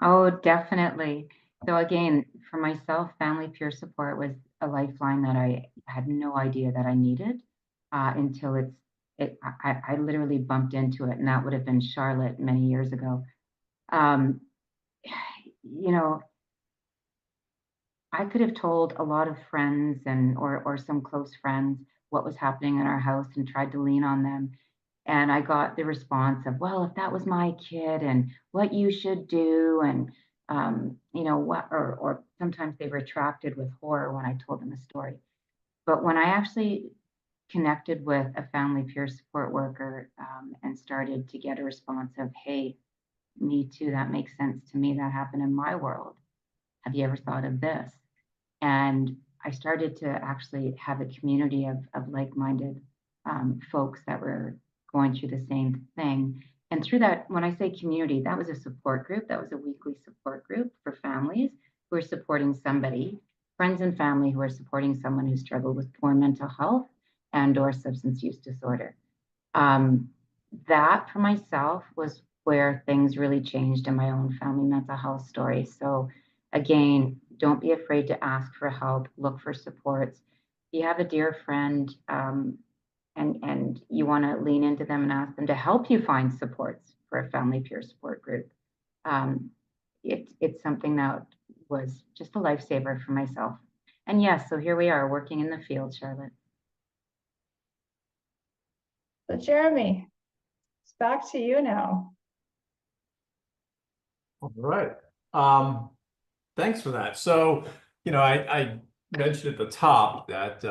Oh, definitely. So again, for myself, family peer support was a lifeline that I had no idea that I needed until I literally bumped into it, and that would have been Charlotte many years ago. I could have told a lot of friends or some close friends what was happening in our house and tried to lean on them. And I got the response of, well, if that was my kid and what you should do, and or sometimes they retracted with horror when I told them a story. But when I actually connected with a family peer support worker and started to get a response of, hey, me too, that makes sense to me, that happened in my world. Have you ever thought of this? And I started to actually have a community of like-minded folks that were going through the same thing. And through that, when I say community, that was a support group. That was a weekly support group for families who are supporting somebody, friends and family who are supporting someone who struggled with poor mental health and or substance use disorder. That for myself was where things really changed in my own family mental health story. So again, don't be afraid to ask for help, look for supports. If you have a dear friend, and you want to lean into them and ask them to help you find supports for a family peer support group. It's something that was just a lifesaver for myself. And yes, so here we are working in the field, Charlotte. So Jeremy, it's back to you now. All right. Thanks for that. So, I mentioned at the top that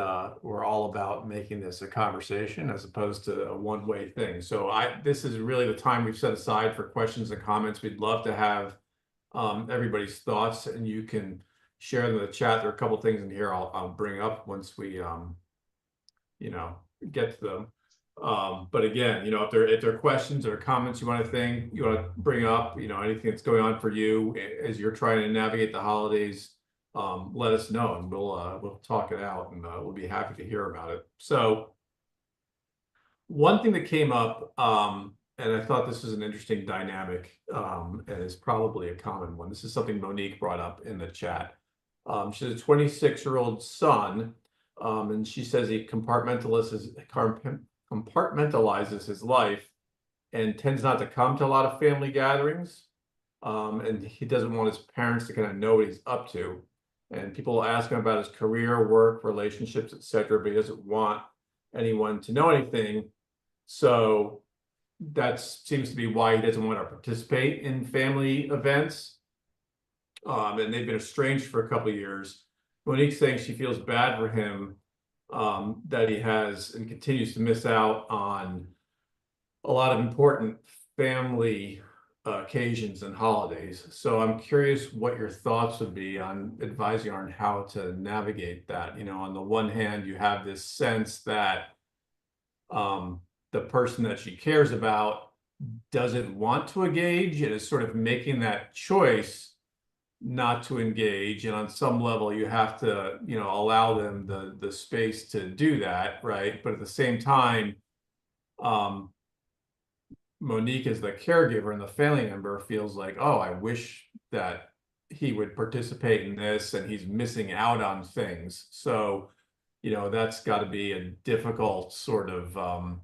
we're all about making this a conversation as opposed to a one-way thing. So this is really the time we've set aside for questions and comments. We'd love to have everybody's thoughts, and you can share them in the chat. There are a couple things in here I'll bring up once we get to them. But again, if there are questions or comments you want to bring up, anything that's going on for you as you're trying to navigate the holidays, let us know, and we'll talk it out, and we'll be happy to hear about it. So one thing that came up, and I thought this was an interesting dynamic, and it's probably a common one. This is something Monique brought up in the chat. She has a 26-year-old son, and she says he compartmentalizes his life and tends not to come to a lot of family gatherings. And he doesn't want his parents to kind of know what he's up to. And people will ask him about his career, work, relationships, etc., but he doesn't want anyone to know anything. So that seems to be why he doesn't want to participate in family events. And they've been estranged for a couple of years. Monique's saying she feels bad for him, that he has and continues to miss out on a lot of important family occasions and holidays. So I'm curious what your thoughts would be on advising on how to navigate that. On the one hand, you have this sense that the person that she cares about doesn't want to engage and is sort of making that choice not to engage, and on some level you have to allow them the space to do that, right? But at the same time, Monique as the caregiver and the family member feels like, oh, I wish that he would participate in this, and he's missing out on things. So that's got to be a difficult sort of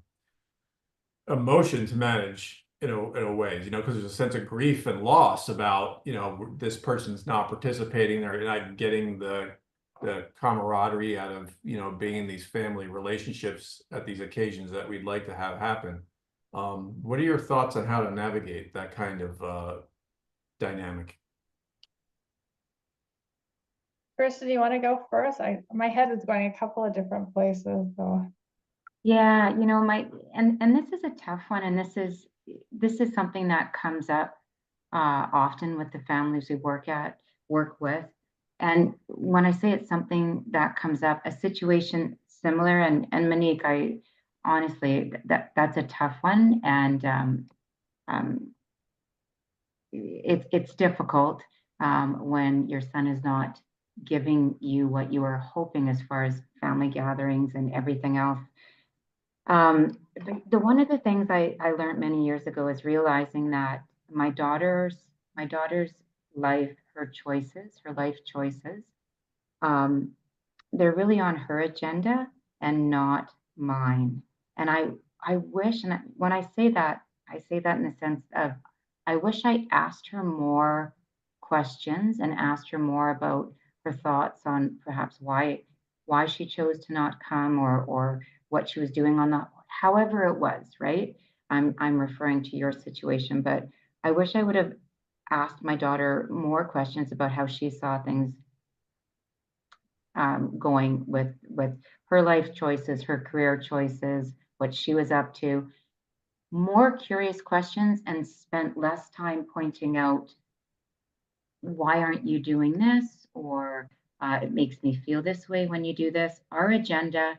emotion to manage in a way, because there's a sense of grief and loss about, this person's not participating, they're not getting the camaraderie out of, being in these family relationships at these occasions that we'd like to have happen. What are your thoughts on how to navigate that kind of dynamic? Kirsten, do you want to go first? My head is going a couple of different places, so. Yeah, and this is a tough one, and this is something that comes up often with the families we work with. And when I say it's something that comes up, a situation similar, and Monique, I honestly, that's a tough one, and it's difficult when your son is not giving you what you are hoping as far as family gatherings and everything else. One of the things I learned many years ago is realizing that my daughter's life, her life choices, they're really on her agenda and not mine. And I wish, and when I say that in the sense of, I wish I asked her more questions and asked her more about her thoughts on perhaps why she chose to not come, or what she was doing on that, however it was, right? I'm referring to your situation, but I wish I would have asked my daughter more questions about how she saw things going with her life choices, her career choices, what she was up to. More curious questions, and spent less time pointing out, why aren't you doing this? Or it makes me feel this way when you do this. Our agenda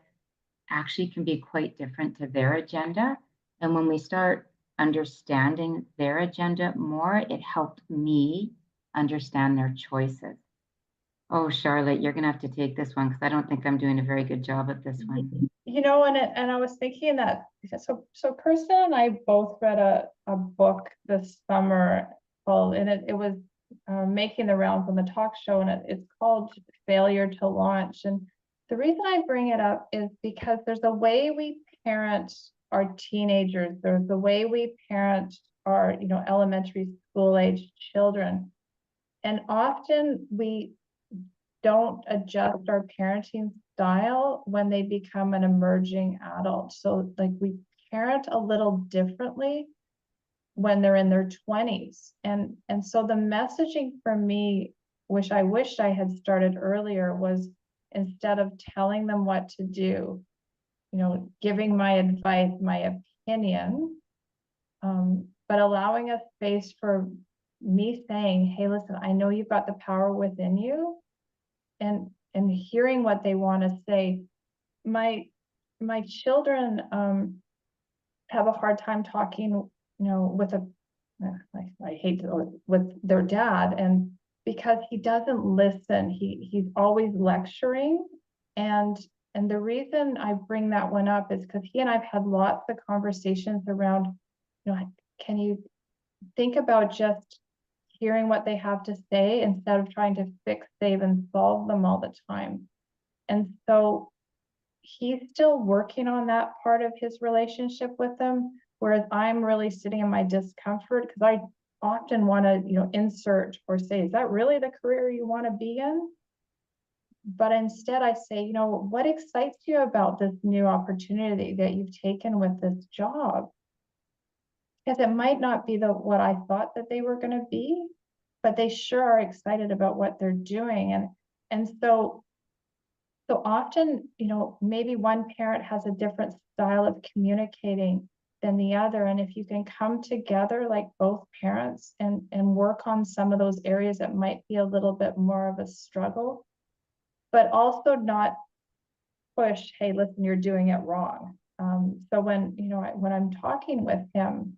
actually can be quite different to their agenda. And when we start understanding their agenda more, it helped me understand their choices. Oh, Charlotte, you're going to have to take this one, because I don't think I'm doing a very good job at this one. You know, and I was thinking that, so Kirsten and I both read a book this summer called, and it was making the rounds on the talk show, and it's called Failure to Launch. And the reason I bring it up is because there's a way we parent our teenagers, there's the way we parent our, you know, elementary school age children. And often we don't adjust our parenting style when they become an emerging adult. So like we parent a little differently when they're in their 20s. And so the messaging for me, which I wished I had started earlier, was instead of telling them what to do, you know, giving my advice, my opinion, but allowing a space for me saying, hey, listen, I know you've got the power within you, and hearing what they want to say. My children have a hard time talking, you know, with I hate to, with their dad, and because he doesn't listen, he's always lecturing. And the reason I bring that one up is because he and I've had lots of conversations around, you know, can you think about just hearing what they have to say instead of trying to fix, save, and solve them all the time. And so he's still working on that part of his relationship with them, whereas I'm really sitting in my discomfort because I often want to, you know, insert or say, is that really the career you want to be in? But instead I say, you know, what excites you about this new opportunity that you've taken with this job? Because it might not be what I thought that they were going to be, but they sure are excited about what they're doing. And so often, you know, maybe one parent has a different style of communicating than the other. And if you can come together like both parents and work on some of those areas that might be a little bit more of a struggle, but also not push, hey, listen, you're doing it wrong. So when, you know, when I'm talking with him,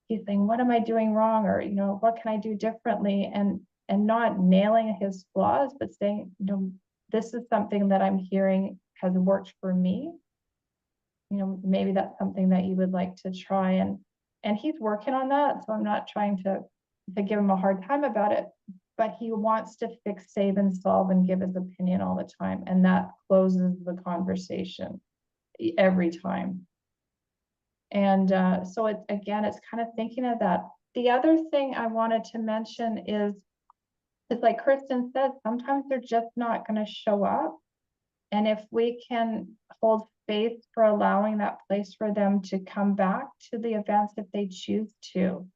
he's saying, what am I doing wrong? Or, you know, what can I do differently? And not nailing his flaws, but saying, you know, this is something that I'm hearing has worked for me. You know, maybe that's something that you would like to try. And he's working on that. So I'm not trying to give him a hard time about it, but he wants to fix, save, and solve and give his opinion all the time. And that closes the conversation every time. And so it's kind of thinking of that. The other thing I wanted to mention is like Kirsten said, sometimes they're just not going to show up. And if we can hold space for allowing that place for them to come back to the events if they choose to.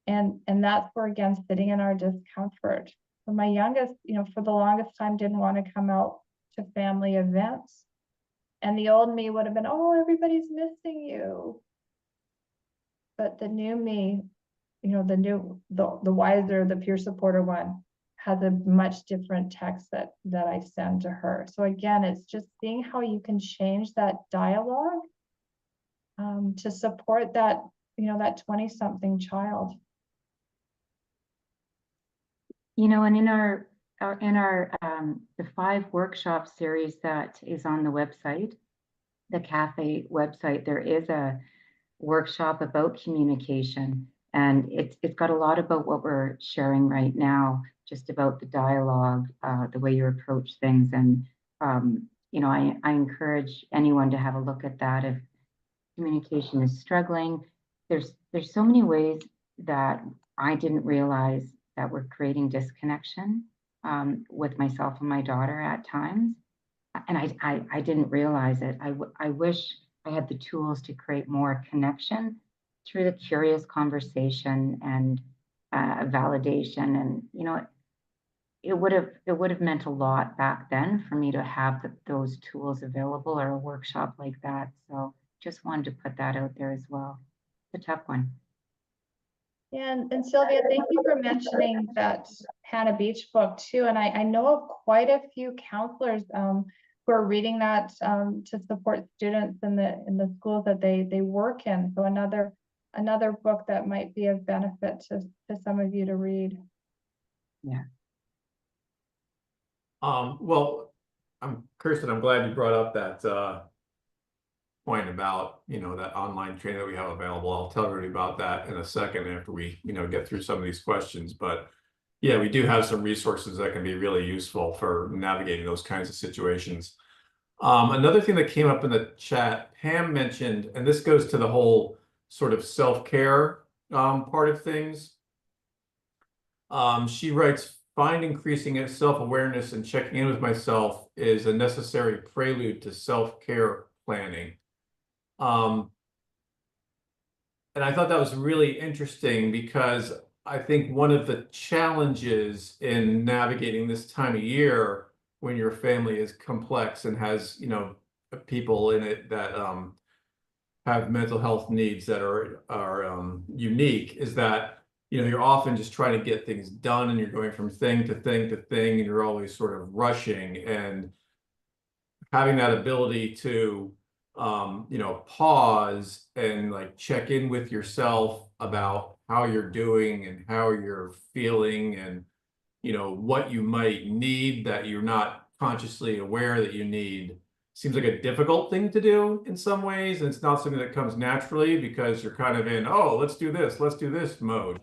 And that's where, again, sitting in our discomfort. So my youngest, you know, for the longest time didn't want to come out to family events. And the old me would have been, oh, everybody's missing you. But the new me, you know, the wiser, the peer supporter one, has a much different text that I send to her. So again, it's just seeing how you can change that dialogue to support that, you know, that 20-something child. You know, and in our the 5 workshop series that is on the website, the CAFÉ website, there is a workshop about communication, and it's got a lot about what we're sharing right now, just about the dialogue, the way you approach things. And you know, I encourage anyone to have a look at that if communication is struggling. There's so many ways that I didn't realize that we're creating disconnection with myself and my daughter at times, and I didn't realize it. I wish I had the tools to create more connection through the curious conversation and validation. And you know, it would have meant a lot back then for me to have those tools available, or a workshop like that. So just wanted to put that out there as well. It's a tough one. Yeah, and Sylvia, thank you for mentioning that Hannah Beach book too. And I know of quite a few counselors who are reading that to support students in the schools that they work in. So another book that might be of benefit to some of you to read. Yeah. Well, Kirsten, I'm glad you brought up that point about, that online training that we have available. I'll tell everybody about that in a second after we, get through some of these questions. But yeah, we do have some resources that can be really useful for navigating those kinds of situations. Another thing that came up in the chat, Pam mentioned, and this goes to the whole sort of self-care part of things. She writes, find increasing self-awareness and checking in with myself is a necessary prelude to self-care planning. And I thought that was really interesting because I think one of the challenges in navigating this time of year when your family is complex and has, people in it that have mental health needs that are unique is that, you're often just trying to get things done and you're going from thing to thing to thing and you're always sort of rushing, and having that ability to pause and like check in with yourself about how you're doing and how you're feeling and what you might need that you're not consciously aware that you need seems like a difficult thing to do in some ways, and it's not something that comes naturally because you're kind of in, oh, let's do this mode.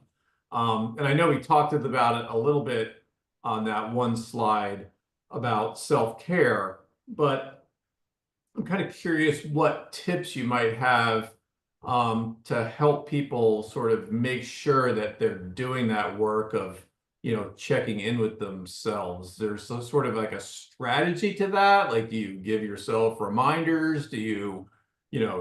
And I know we talked about it a little bit on that one slide about self-care, but I'm kind of curious what tips you might have to help people sort of make sure that they're doing that work of, checking in with themselves. There's some sort of like a strategy to that. Like, do you give yourself reminders? Do you,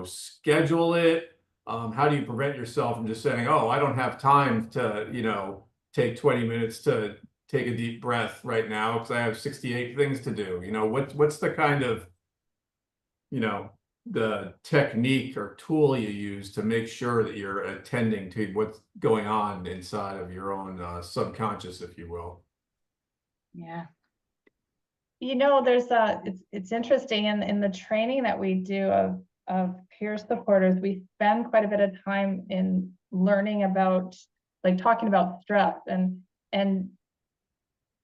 schedule it? How do you prevent yourself from just saying, oh, I don't have time to, take 20 minutes to take a deep breath right now because I have 68 things to do. What's the kind of, the technique or tool you use to make sure that you're attending to what's going on inside of your own subconscious, if you will? Yeah. There's it's interesting in the training that we do of peer supporters, we spend quite a bit of time in learning about, like, talking about stress and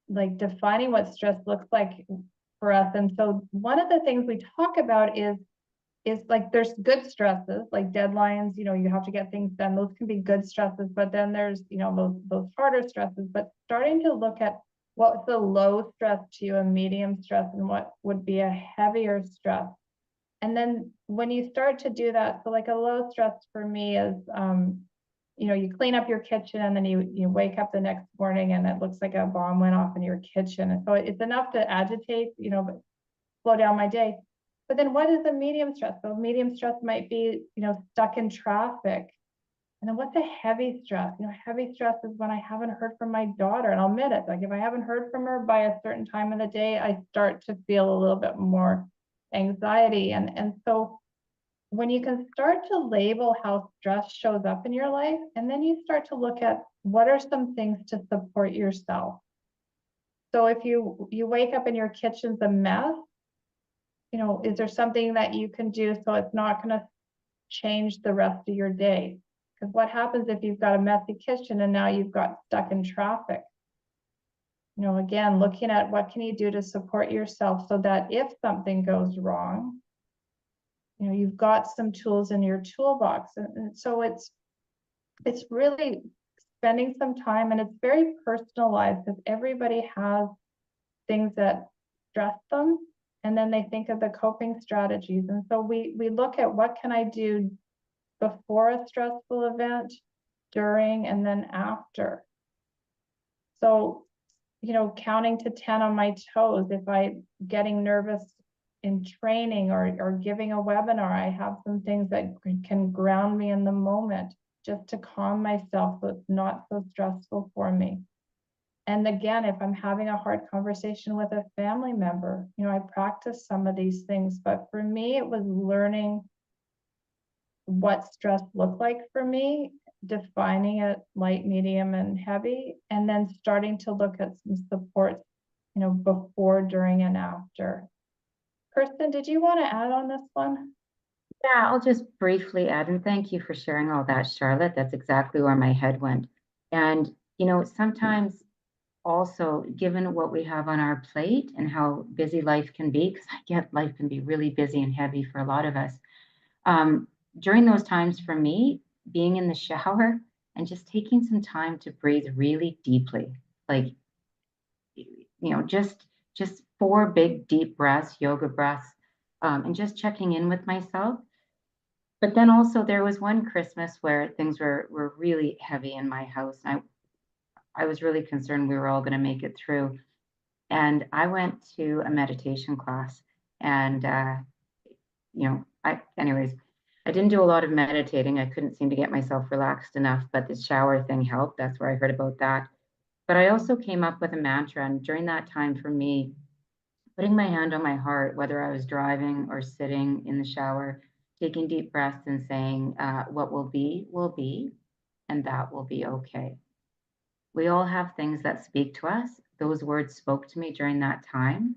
like defining what stress looks like for us. And so one of the things we talk about is like, there's good stresses like deadlines, you have to get things done. Those can be good stresses, but then there's, those harder stresses, but starting to look at what's the low stress to you, a medium stress, and what would be a heavier stress. And then when you start to do that, so like a low stress for me is, you clean up your kitchen and then you wake up the next morning and it looks like a bomb went off in your kitchen. And so it's enough to agitate, but slow down my day. But then what is a medium stress? So medium stress might be, stuck in traffic. And then what's a heavy stress? Heavy stress is when I haven't heard from my daughter, and I'll admit it. Like, if I haven't heard from her by a certain time of the day, I start to feel a little bit more anxiety. And so when you can start to label how stress shows up in your life, and then you start to look at what are some things to support yourself. So if you wake up and your kitchen's a mess, is there something that you can do so it's not going to change the rest of your day? Because what happens if you've got a messy kitchen and now you've got stuck in traffic? Again, looking at what can you do to support yourself so that if something goes wrong, you've got some tools in your toolbox. And so it's really spending some time, and it's very personalized because everybody has things that stress them, and then they think of the coping strategies. And so we look at what can I do before a stressful event, during, and then after. So, counting to 10 on my toes, if I'm getting nervous in training or giving a webinar, I have some things that can ground me in the moment just to calm myself so it's not so stressful for me. And again, if I'm having a hard conversation with a family member, I practice some of these things, but for me, it was learning what stress looked like for me, defining it light, medium, and heavy, and then starting to look at some supports, before, during, and after. Kirsten, did you want to add on this one? Yeah, I'll just briefly add, and thank you for sharing all that, Charlotte. That's exactly where my head went. And, sometimes also, given what we have on our plate and how busy life can be, because I get life can be really busy and heavy for a lot of us, During those times for me, being in the shower and just taking some time to breathe really deeply, like, just 4 big deep breaths, yoga breaths, and just checking in with myself. But then also there was one Christmas where things were really heavy in my house. I was really concerned we were all going to make it through. And I went to a meditation class, and anyways, I didn't do a lot of meditating. I couldn't seem to get myself relaxed enough, but the shower thing helped. That's where I heard about that. But I also came up with a mantra, and during that time for me, putting my hand on my heart, whether I was driving or sitting in the shower, taking deep breaths and saying, what will be, and that will be okay. We all have things that speak to us. Those words spoke to me during that time.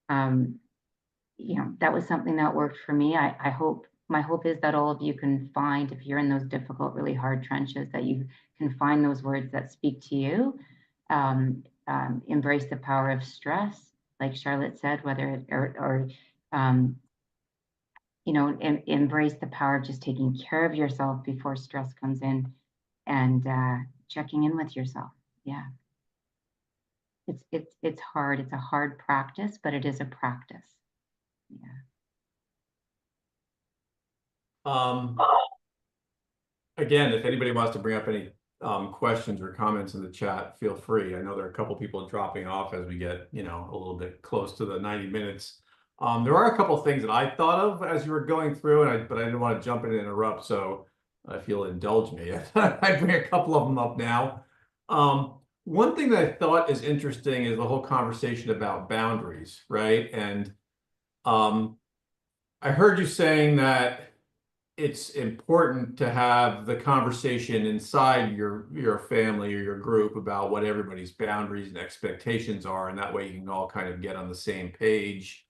That was something that worked for me. My hope is that all of you can find, if you're in those difficult, really hard trenches, that you can find those words that speak to you. Embrace the power of stress, like Charlotte said, embrace the power of just taking care of yourself before stress comes in, and checking in with yourself. Yeah. It's hard. It's a hard practice, but it is a practice. Yeah. Again, if anybody wants to bring up any questions or comments in the chat, feel free. I know there are a couple people dropping off as we get, a little bit close to the 90 minutes. There are a couple things that I thought of as you were going through, but I didn't want to jump in and interrupt, so if you'll indulge me, I bring a couple of them up now. One thing that I thought is interesting is the whole conversation about boundaries, right? And I heard you saying that it's important to have the conversation inside your family or your group about what everybody's boundaries and expectations are, and that way you can all kind of get on the same page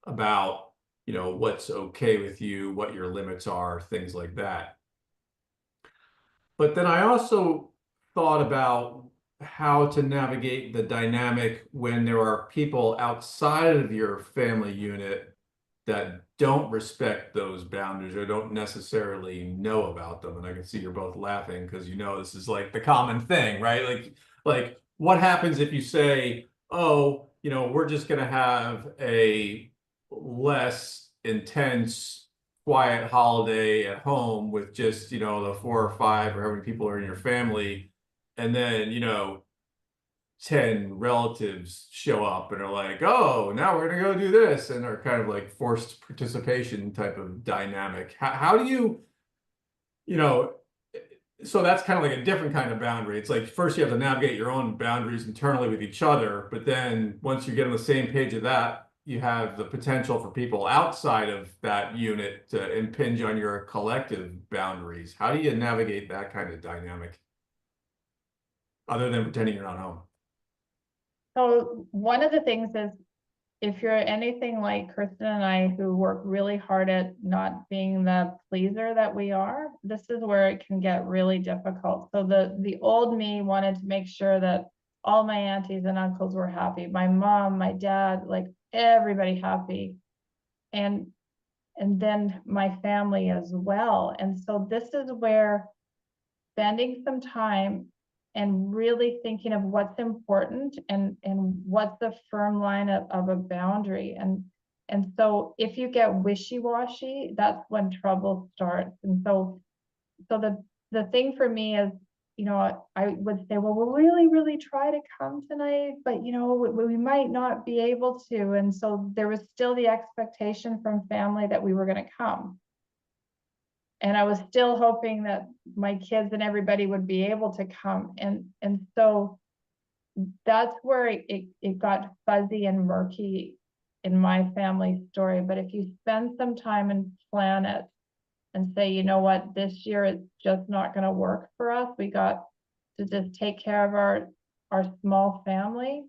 about, what's okay with you, what your limits are, things like that. But then I also thought about how to navigate the dynamic when there are people outside of your family unit that don't respect those boundaries or don't necessarily know about them. And I can see you're both laughing because this is like the common thing, right? Like what happens if you say, oh, we're just going to have a less intense, quiet holiday at home with just, the 4 or 5 or how many people are in your family. And then, 10 relatives show up and are like, oh, now we're gonna go do this, and are kind of like forced participation type of dynamic. How do you, so that's kind of like a different kind of boundary. It's like first you have to navigate your own boundaries internally with each other, but then once you get on the same page of that, you have the potential for people outside of that unit to impinge on your collective boundaries. How do you navigate that kind of dynamic other than pretending you're not home? So one of the things is, if you're anything like Kirsten and I, who work really hard at not being the pleaser that we are, this is where it can get really difficult. So the old me wanted to make sure that all my aunties and uncles were happy, my mom, my dad, like everybody happy, and then my family as well. And so this is where spending some time and really thinking of what's important and what's the firm line of a boundary. And so if you get wishy-washy, that's when trouble starts. And so the thing for me is, I would say, well, we'll really try to come tonight, but we might not be able to. And so there was still the expectation from family that we were going to come. And I was still hoping that my kids and everybody would be able to come. And so that's where it got fuzzy and murky in my family story. But if you spend some time and plan it and say, you know what, this year it's just not going to work for us. We got to just take care of our small family,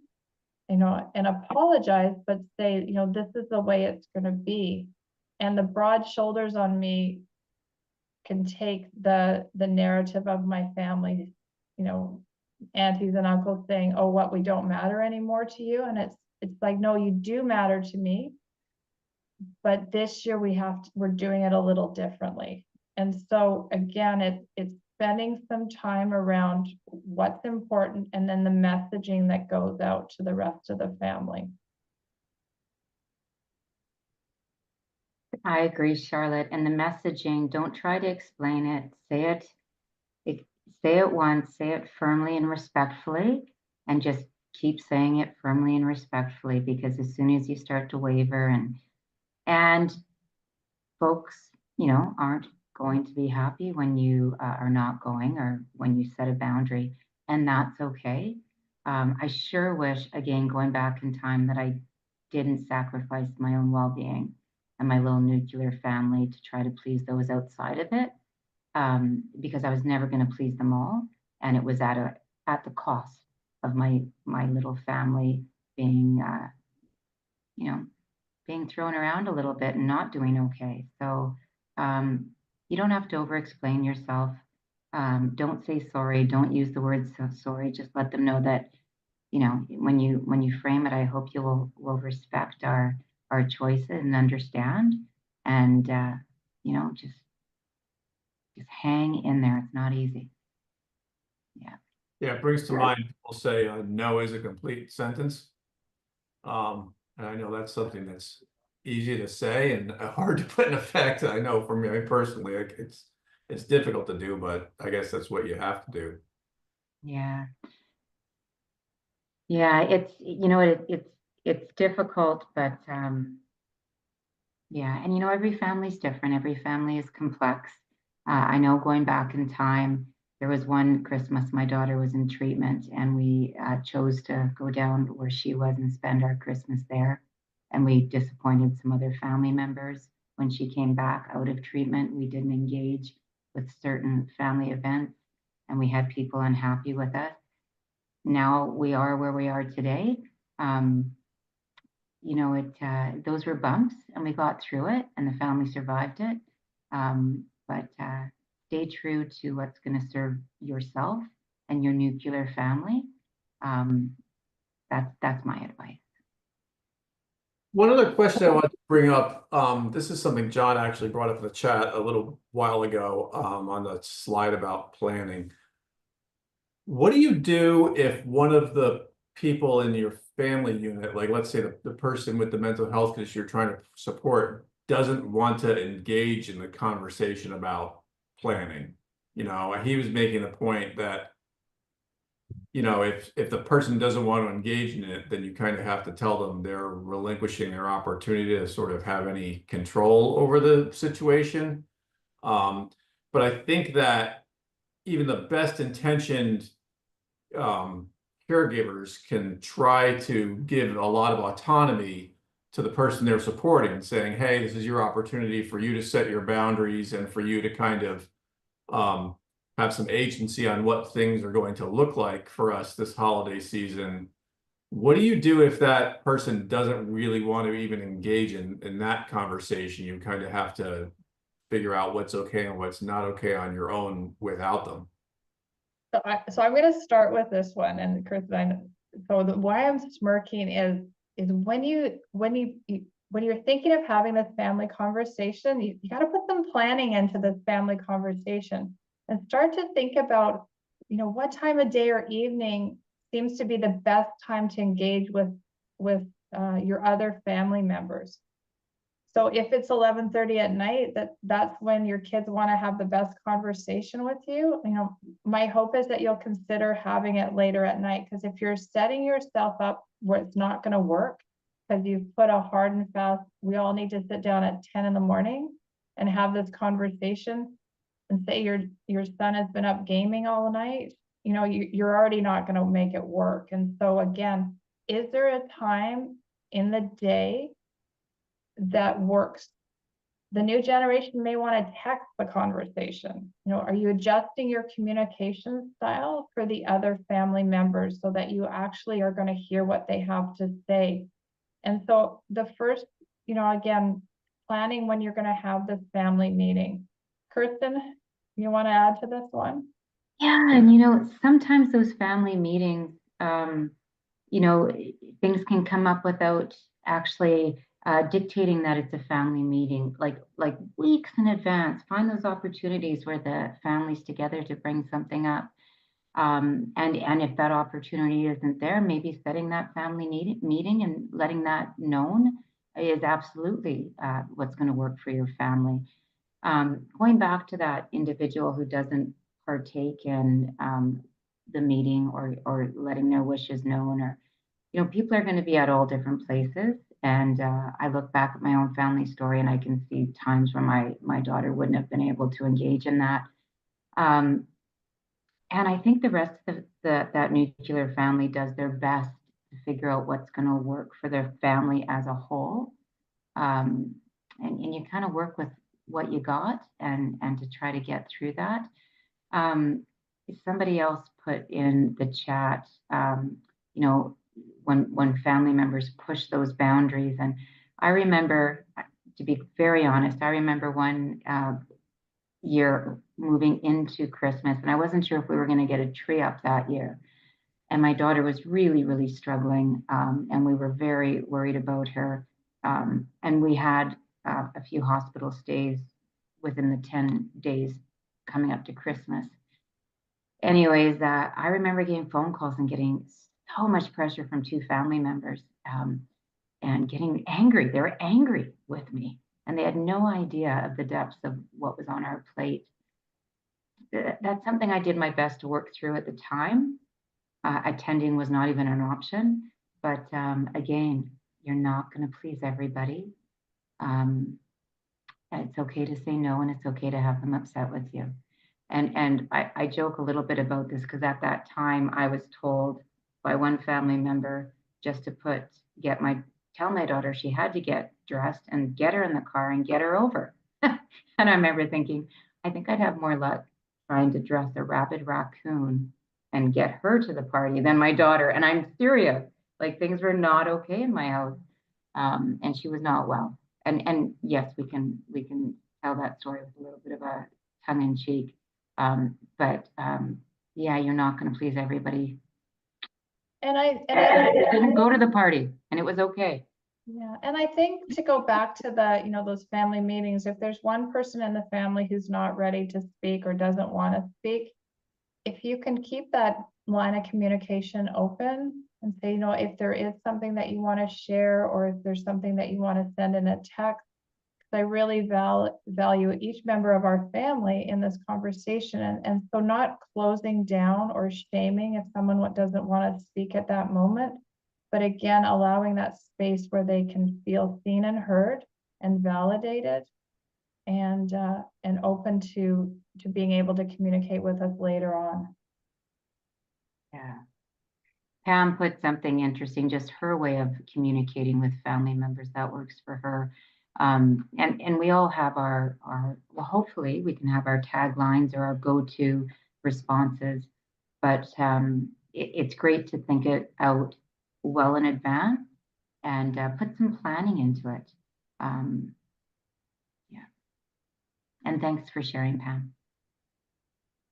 and apologize, but say, this is the way it's going to be. And the broad shoulders on me can take the narrative of my family, aunties and uncles saying, oh, what, we don't matter anymore to you? And it's like, no, you do matter to me, but this year we're doing it a little differently. And so again, it's spending some time around what's important and then the messaging that goes out to the rest of the family. I agree, Charlotte. And the messaging, don't try to explain it. Say it once, say it firmly and respectfully, and just keep saying it firmly and respectfully, because as soon as you start to waver and folks, aren't going to be happy when you are not going or when you set a boundary, and that's okay. I sure wish, again, going back in time, that I didn't sacrifice my own well-being and my little nuclear family to try to please those outside of it, because I was never going to please them all, and it was at the cost of my little family being, being thrown around a little bit and not doing okay. So you don't have to over-explain yourself. Don't say sorry. Don't use the word sorry. Just let them know that, when you frame it, I hope you will respect our choices and understand, and just hang in there. It's not easy. Yeah. Yeah, it brings to mind, people say no is a complete sentence. And I know that's something that's easy to say and hard to put in effect. I know for me personally, it's difficult to do, but I guess that's what you have to do. Yeah. Yeah, it's difficult, but yeah, and every family's different. Every family is complex. I know, going back in time, there was one Christmas my daughter was in treatment, and we chose to go down where she was and spend our Christmas there. And we disappointed some other family members. When she came back out of treatment, we didn't engage with certain family events, and we had people unhappy with us. Now we are where we are today. Those were bumps, and we got through it, and the family survived it. But stay true to what's going to serve yourself and your nuclear family. That's my advice. One other question I wanted to bring up, this is something John actually brought up in the chat a little while ago, on the slide about planning. What do you do if one of the people in your family unit, like let's say the person with the mental health issue you're trying to support, doesn't want to engage in the conversation about planning? He was making the point that, if the person doesn't want to engage in it, then you kind of have to tell them they're relinquishing their opportunity to sort of have any control over the situation. But I think that even the best intentioned caregivers can try to give a lot of autonomy to the person they're supporting, saying, hey, this is your opportunity for you to set your boundaries and for you to kind of have some agency on what things are going to look like for us this holiday season. What do you do if that person doesn't really want to even engage in that conversation? You kind of have to figure out what's okay and what's not okay on your own without them. So I'm going to start with this one, and Kirsten, why I'm smirking is when you're thinking of having this family conversation, you got to put some planning into this family conversation and start to think about, what time of day or evening seems to be the best time to engage with your other family members. So if it's 11:30 at night, that's when your kids want to have the best conversation with you. My hope is that you'll consider having it later at night, because if you're setting yourself up where it's not going to work, because you've put a hard and fast, we all need to sit down at 10 in the morning and have this conversation, and say your son has been up gaming all night, you're already not going to make it work. And so again, is there a time in the day that works? The new generation may want to text the conversation. Are you adjusting your communication style for the other family members so that you actually are going to hear what they have to say? And so the first, again, planning when you're going to have this family meeting. Kirsten, you want to add to this one? Yeah, and sometimes those family meetings, things can come up without actually dictating that it's a family meeting, like weeks in advance. Find those opportunities where the family's together to bring something up. And if that opportunity isn't there, maybe setting that family meeting and letting that known is absolutely what's going to work for your family. Going back to that individual who doesn't partake in the meeting or letting their wishes known, or people are going to be at all different places. And I look back at my own family story, and I can see times where my daughter wouldn't have been able to engage in that. And I think the rest of that nuclear family does their best to figure out what's going to work for their family as a whole. And you kind of work with what you got and to try to get through that. Somebody else put in the chat, when family members push those boundaries. And I remember, to be very honest, I remember one year moving into Christmas, and I wasn't sure if we were going to get a tree up that year. And my daughter was really, really struggling, and we were very worried about her. And we had a few hospital stays within the 10 days coming up to Christmas. Anyways, I remember getting phone calls and getting so much pressure from two family members, and getting angry. They were angry with me, and they had no idea of the depths of what was on our plate. That's something I did my best to work through at the time. Attending was not even an option, but again, you're not going to please everybody. It's okay to say no, and it's okay to have them upset with you. And I joke a little bit about this because at that time I was told by one family member just to tell my daughter she had to get dressed and get her in the car and get her over. And I remember thinking, I think I'd have more luck trying to dress a rabid raccoon and get her to the party than my daughter. And I'm serious, like things were not okay in my house. And she was not well. And yes, we can tell that story with a little bit of a tongue in cheek. But yeah, you're not going to please everybody. And I didn't go to the party, and it was okay. Yeah, and I think to go back to those family meetings, if there's one person in the family who's not ready to speak or doesn't want to speak, if you can keep that line of communication open and say, if there is something that you want to share, or if there's something that you want to send in a text, I really value each member of our family in this conversation. And so not closing down or shaming if someone doesn't want to speak at that moment, but again, allowing that space where they can feel seen and heard and validated, and open to being able to communicate with us later on. Yeah. Pam put something interesting, just her way of communicating with family members that works for her. And we all have our well, hopefully we can have our taglines or our go-to responses, but it's great to think it out well in advance and put some planning into it. Yeah. And thanks for sharing, Pam.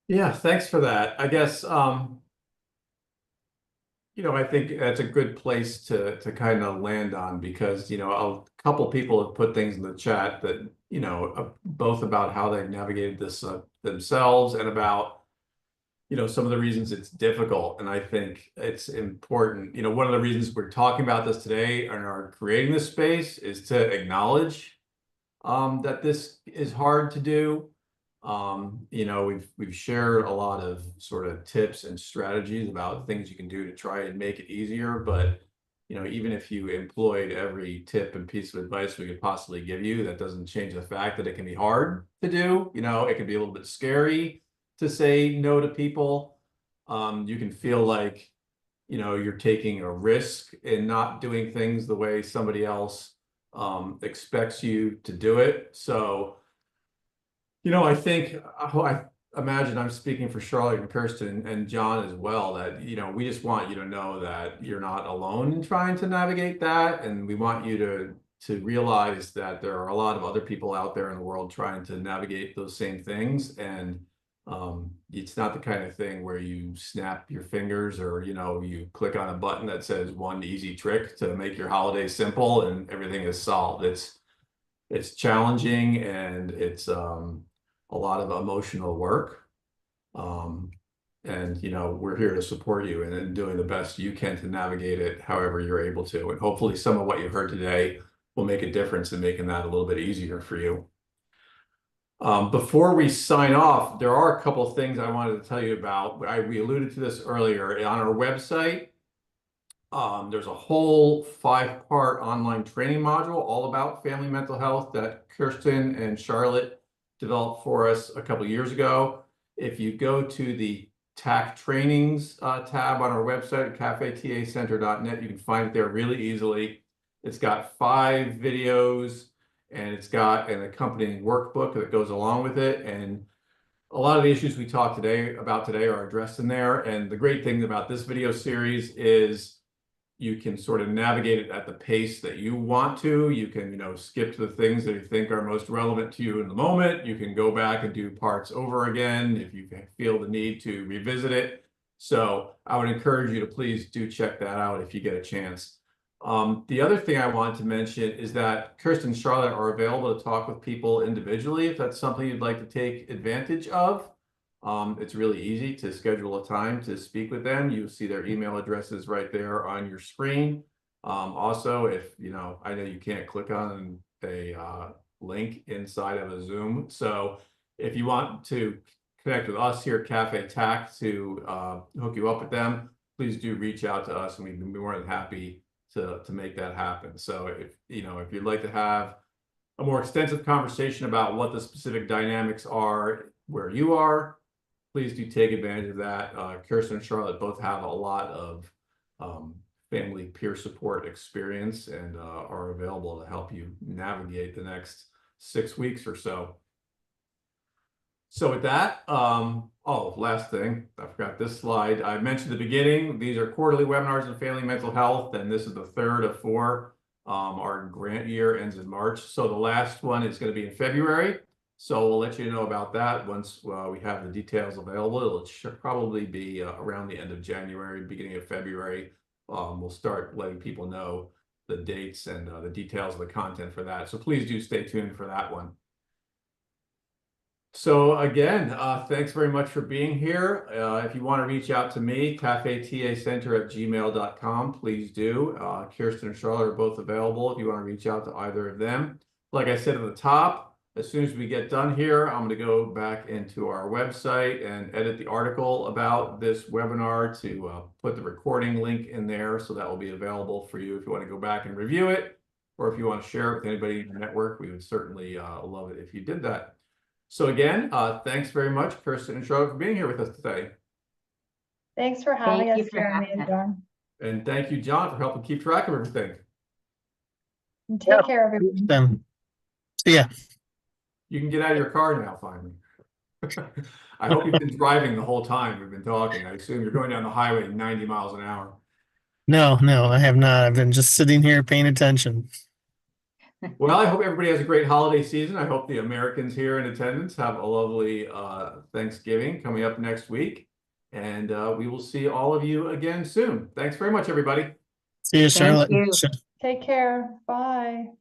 Yeah, thanks for that. I guess, I think that's a good place to kind of land on, because, a couple people have put things in the chat that, both about how they've navigated this themselves and about, some of the reasons it's difficult. And I think it's important, one of the reasons we're talking about this today and are creating this space is to acknowledge that this is hard to do. We've shared a lot of sort of tips and strategies about things you can do to try and make it easier. But, even if you employed every tip and piece of advice we could possibly give you, that doesn't change the fact that it can be hard to do. It can be a little bit scary to say no to people. You can feel like, you're taking a risk in not doing things the way somebody else expects you to do it. So, I think, I imagine I'm speaking for Charlotte and Kirsten and John as well, that, we just want you to know that you're not alone in trying to navigate that. And we want you to realize that there are a lot of other people out there in the world trying to navigate those same things. And, it's not the kind of thing where you snap your fingers or, you know, you click on a button that says one easy trick to make your holiday simple and everything is solved. It's challenging, and it's a lot of emotional work. And, you know, we're here to support you and doing the best you can to navigate it however you're able to. And hopefully some of what you heard today will make a difference in making that a little bit easier for you. Before we sign off, there are a couple of things I wanted to tell you about. We alluded to this earlier. On our website, there's a whole 5-part online training module all about family mental health that Kirsten and Charlotte developed for us a couple of years ago. If you go to the TAC trainings tab on our website at cafetacenter.net, you can find it there really easily. It's got 5 videos, and it's got an accompanying workbook that goes along with it. And a lot of the issues we talked about today are addressed in there. And the great thing about this video series is you can sort of navigate it at the pace that you want to. You can, you know, skip to the things that you think are most relevant to you in the moment. You can go back and do parts over again if you feel the need to revisit it. So I would encourage you to please do check that out if you get a chance. The other thing I wanted to mention is that Kirsten and Charlotte are available to talk with people individually if that's something you'd like to take advantage of. It's really easy to schedule a time to speak with them. You see their email addresses right there on your screen. Also, if you know, I know you can't click on a link inside of a Zoom. So if you want to connect with us here at Café TAC to hook you up with them, please do reach out to us, and we'd be more than happy to make that happen. So if you know, if you'd like to have a more extensive conversation about what the specific dynamics are where you are, please do take advantage of that. Kirsten and Charlotte both have a lot of family peer support experience and are available to help you navigate the next 6 weeks or so. So with that, oh, last thing, I forgot this slide. I mentioned at the beginning, these are quarterly webinars on family mental health, and this is the 3rd of 4. Our grant year ends in March. So the last one is going to be in February. So we'll let you know about that once we have the details available. It should probably be around the end of January, beginning of February. We'll start letting people know the dates and the details of the content for that. So please do stay tuned for that one. So again, thanks very much for being here. If you want to reach out to me, cafetacenter@gmail.com, please do. Kirsten and Charlotte are both available if you want to reach out to either of them. Like I said at the top, as soon as we get done here, I'm going to go back into our website and edit the article about this webinar to put the recording link in there. So that will be available for you if you want to go back and review it, or if you want to share it with anybody in your network. We would certainly love it if you did that. So again, thanks very much, Kirsten and Charlotte, for being here with us today. Thanks for having us, you for Jeremy having and us. John. And thank you, John, for helping keep track of everything. And take care, everyone. Then, see ya. You can get out of your car now, finally. I hope you've been driving the whole time we've been talking. I assume you're going down the highway 90 miles an hour. No, I have not. I've been just sitting here paying attention. Well, I hope everybody has a great holiday season. I hope the Americans here in attendance have a lovely Thanksgiving coming up next week. And we will see all of you again soon. Thanks very much, everybody. See you, Thank Charlotte. you. Take care. Bye.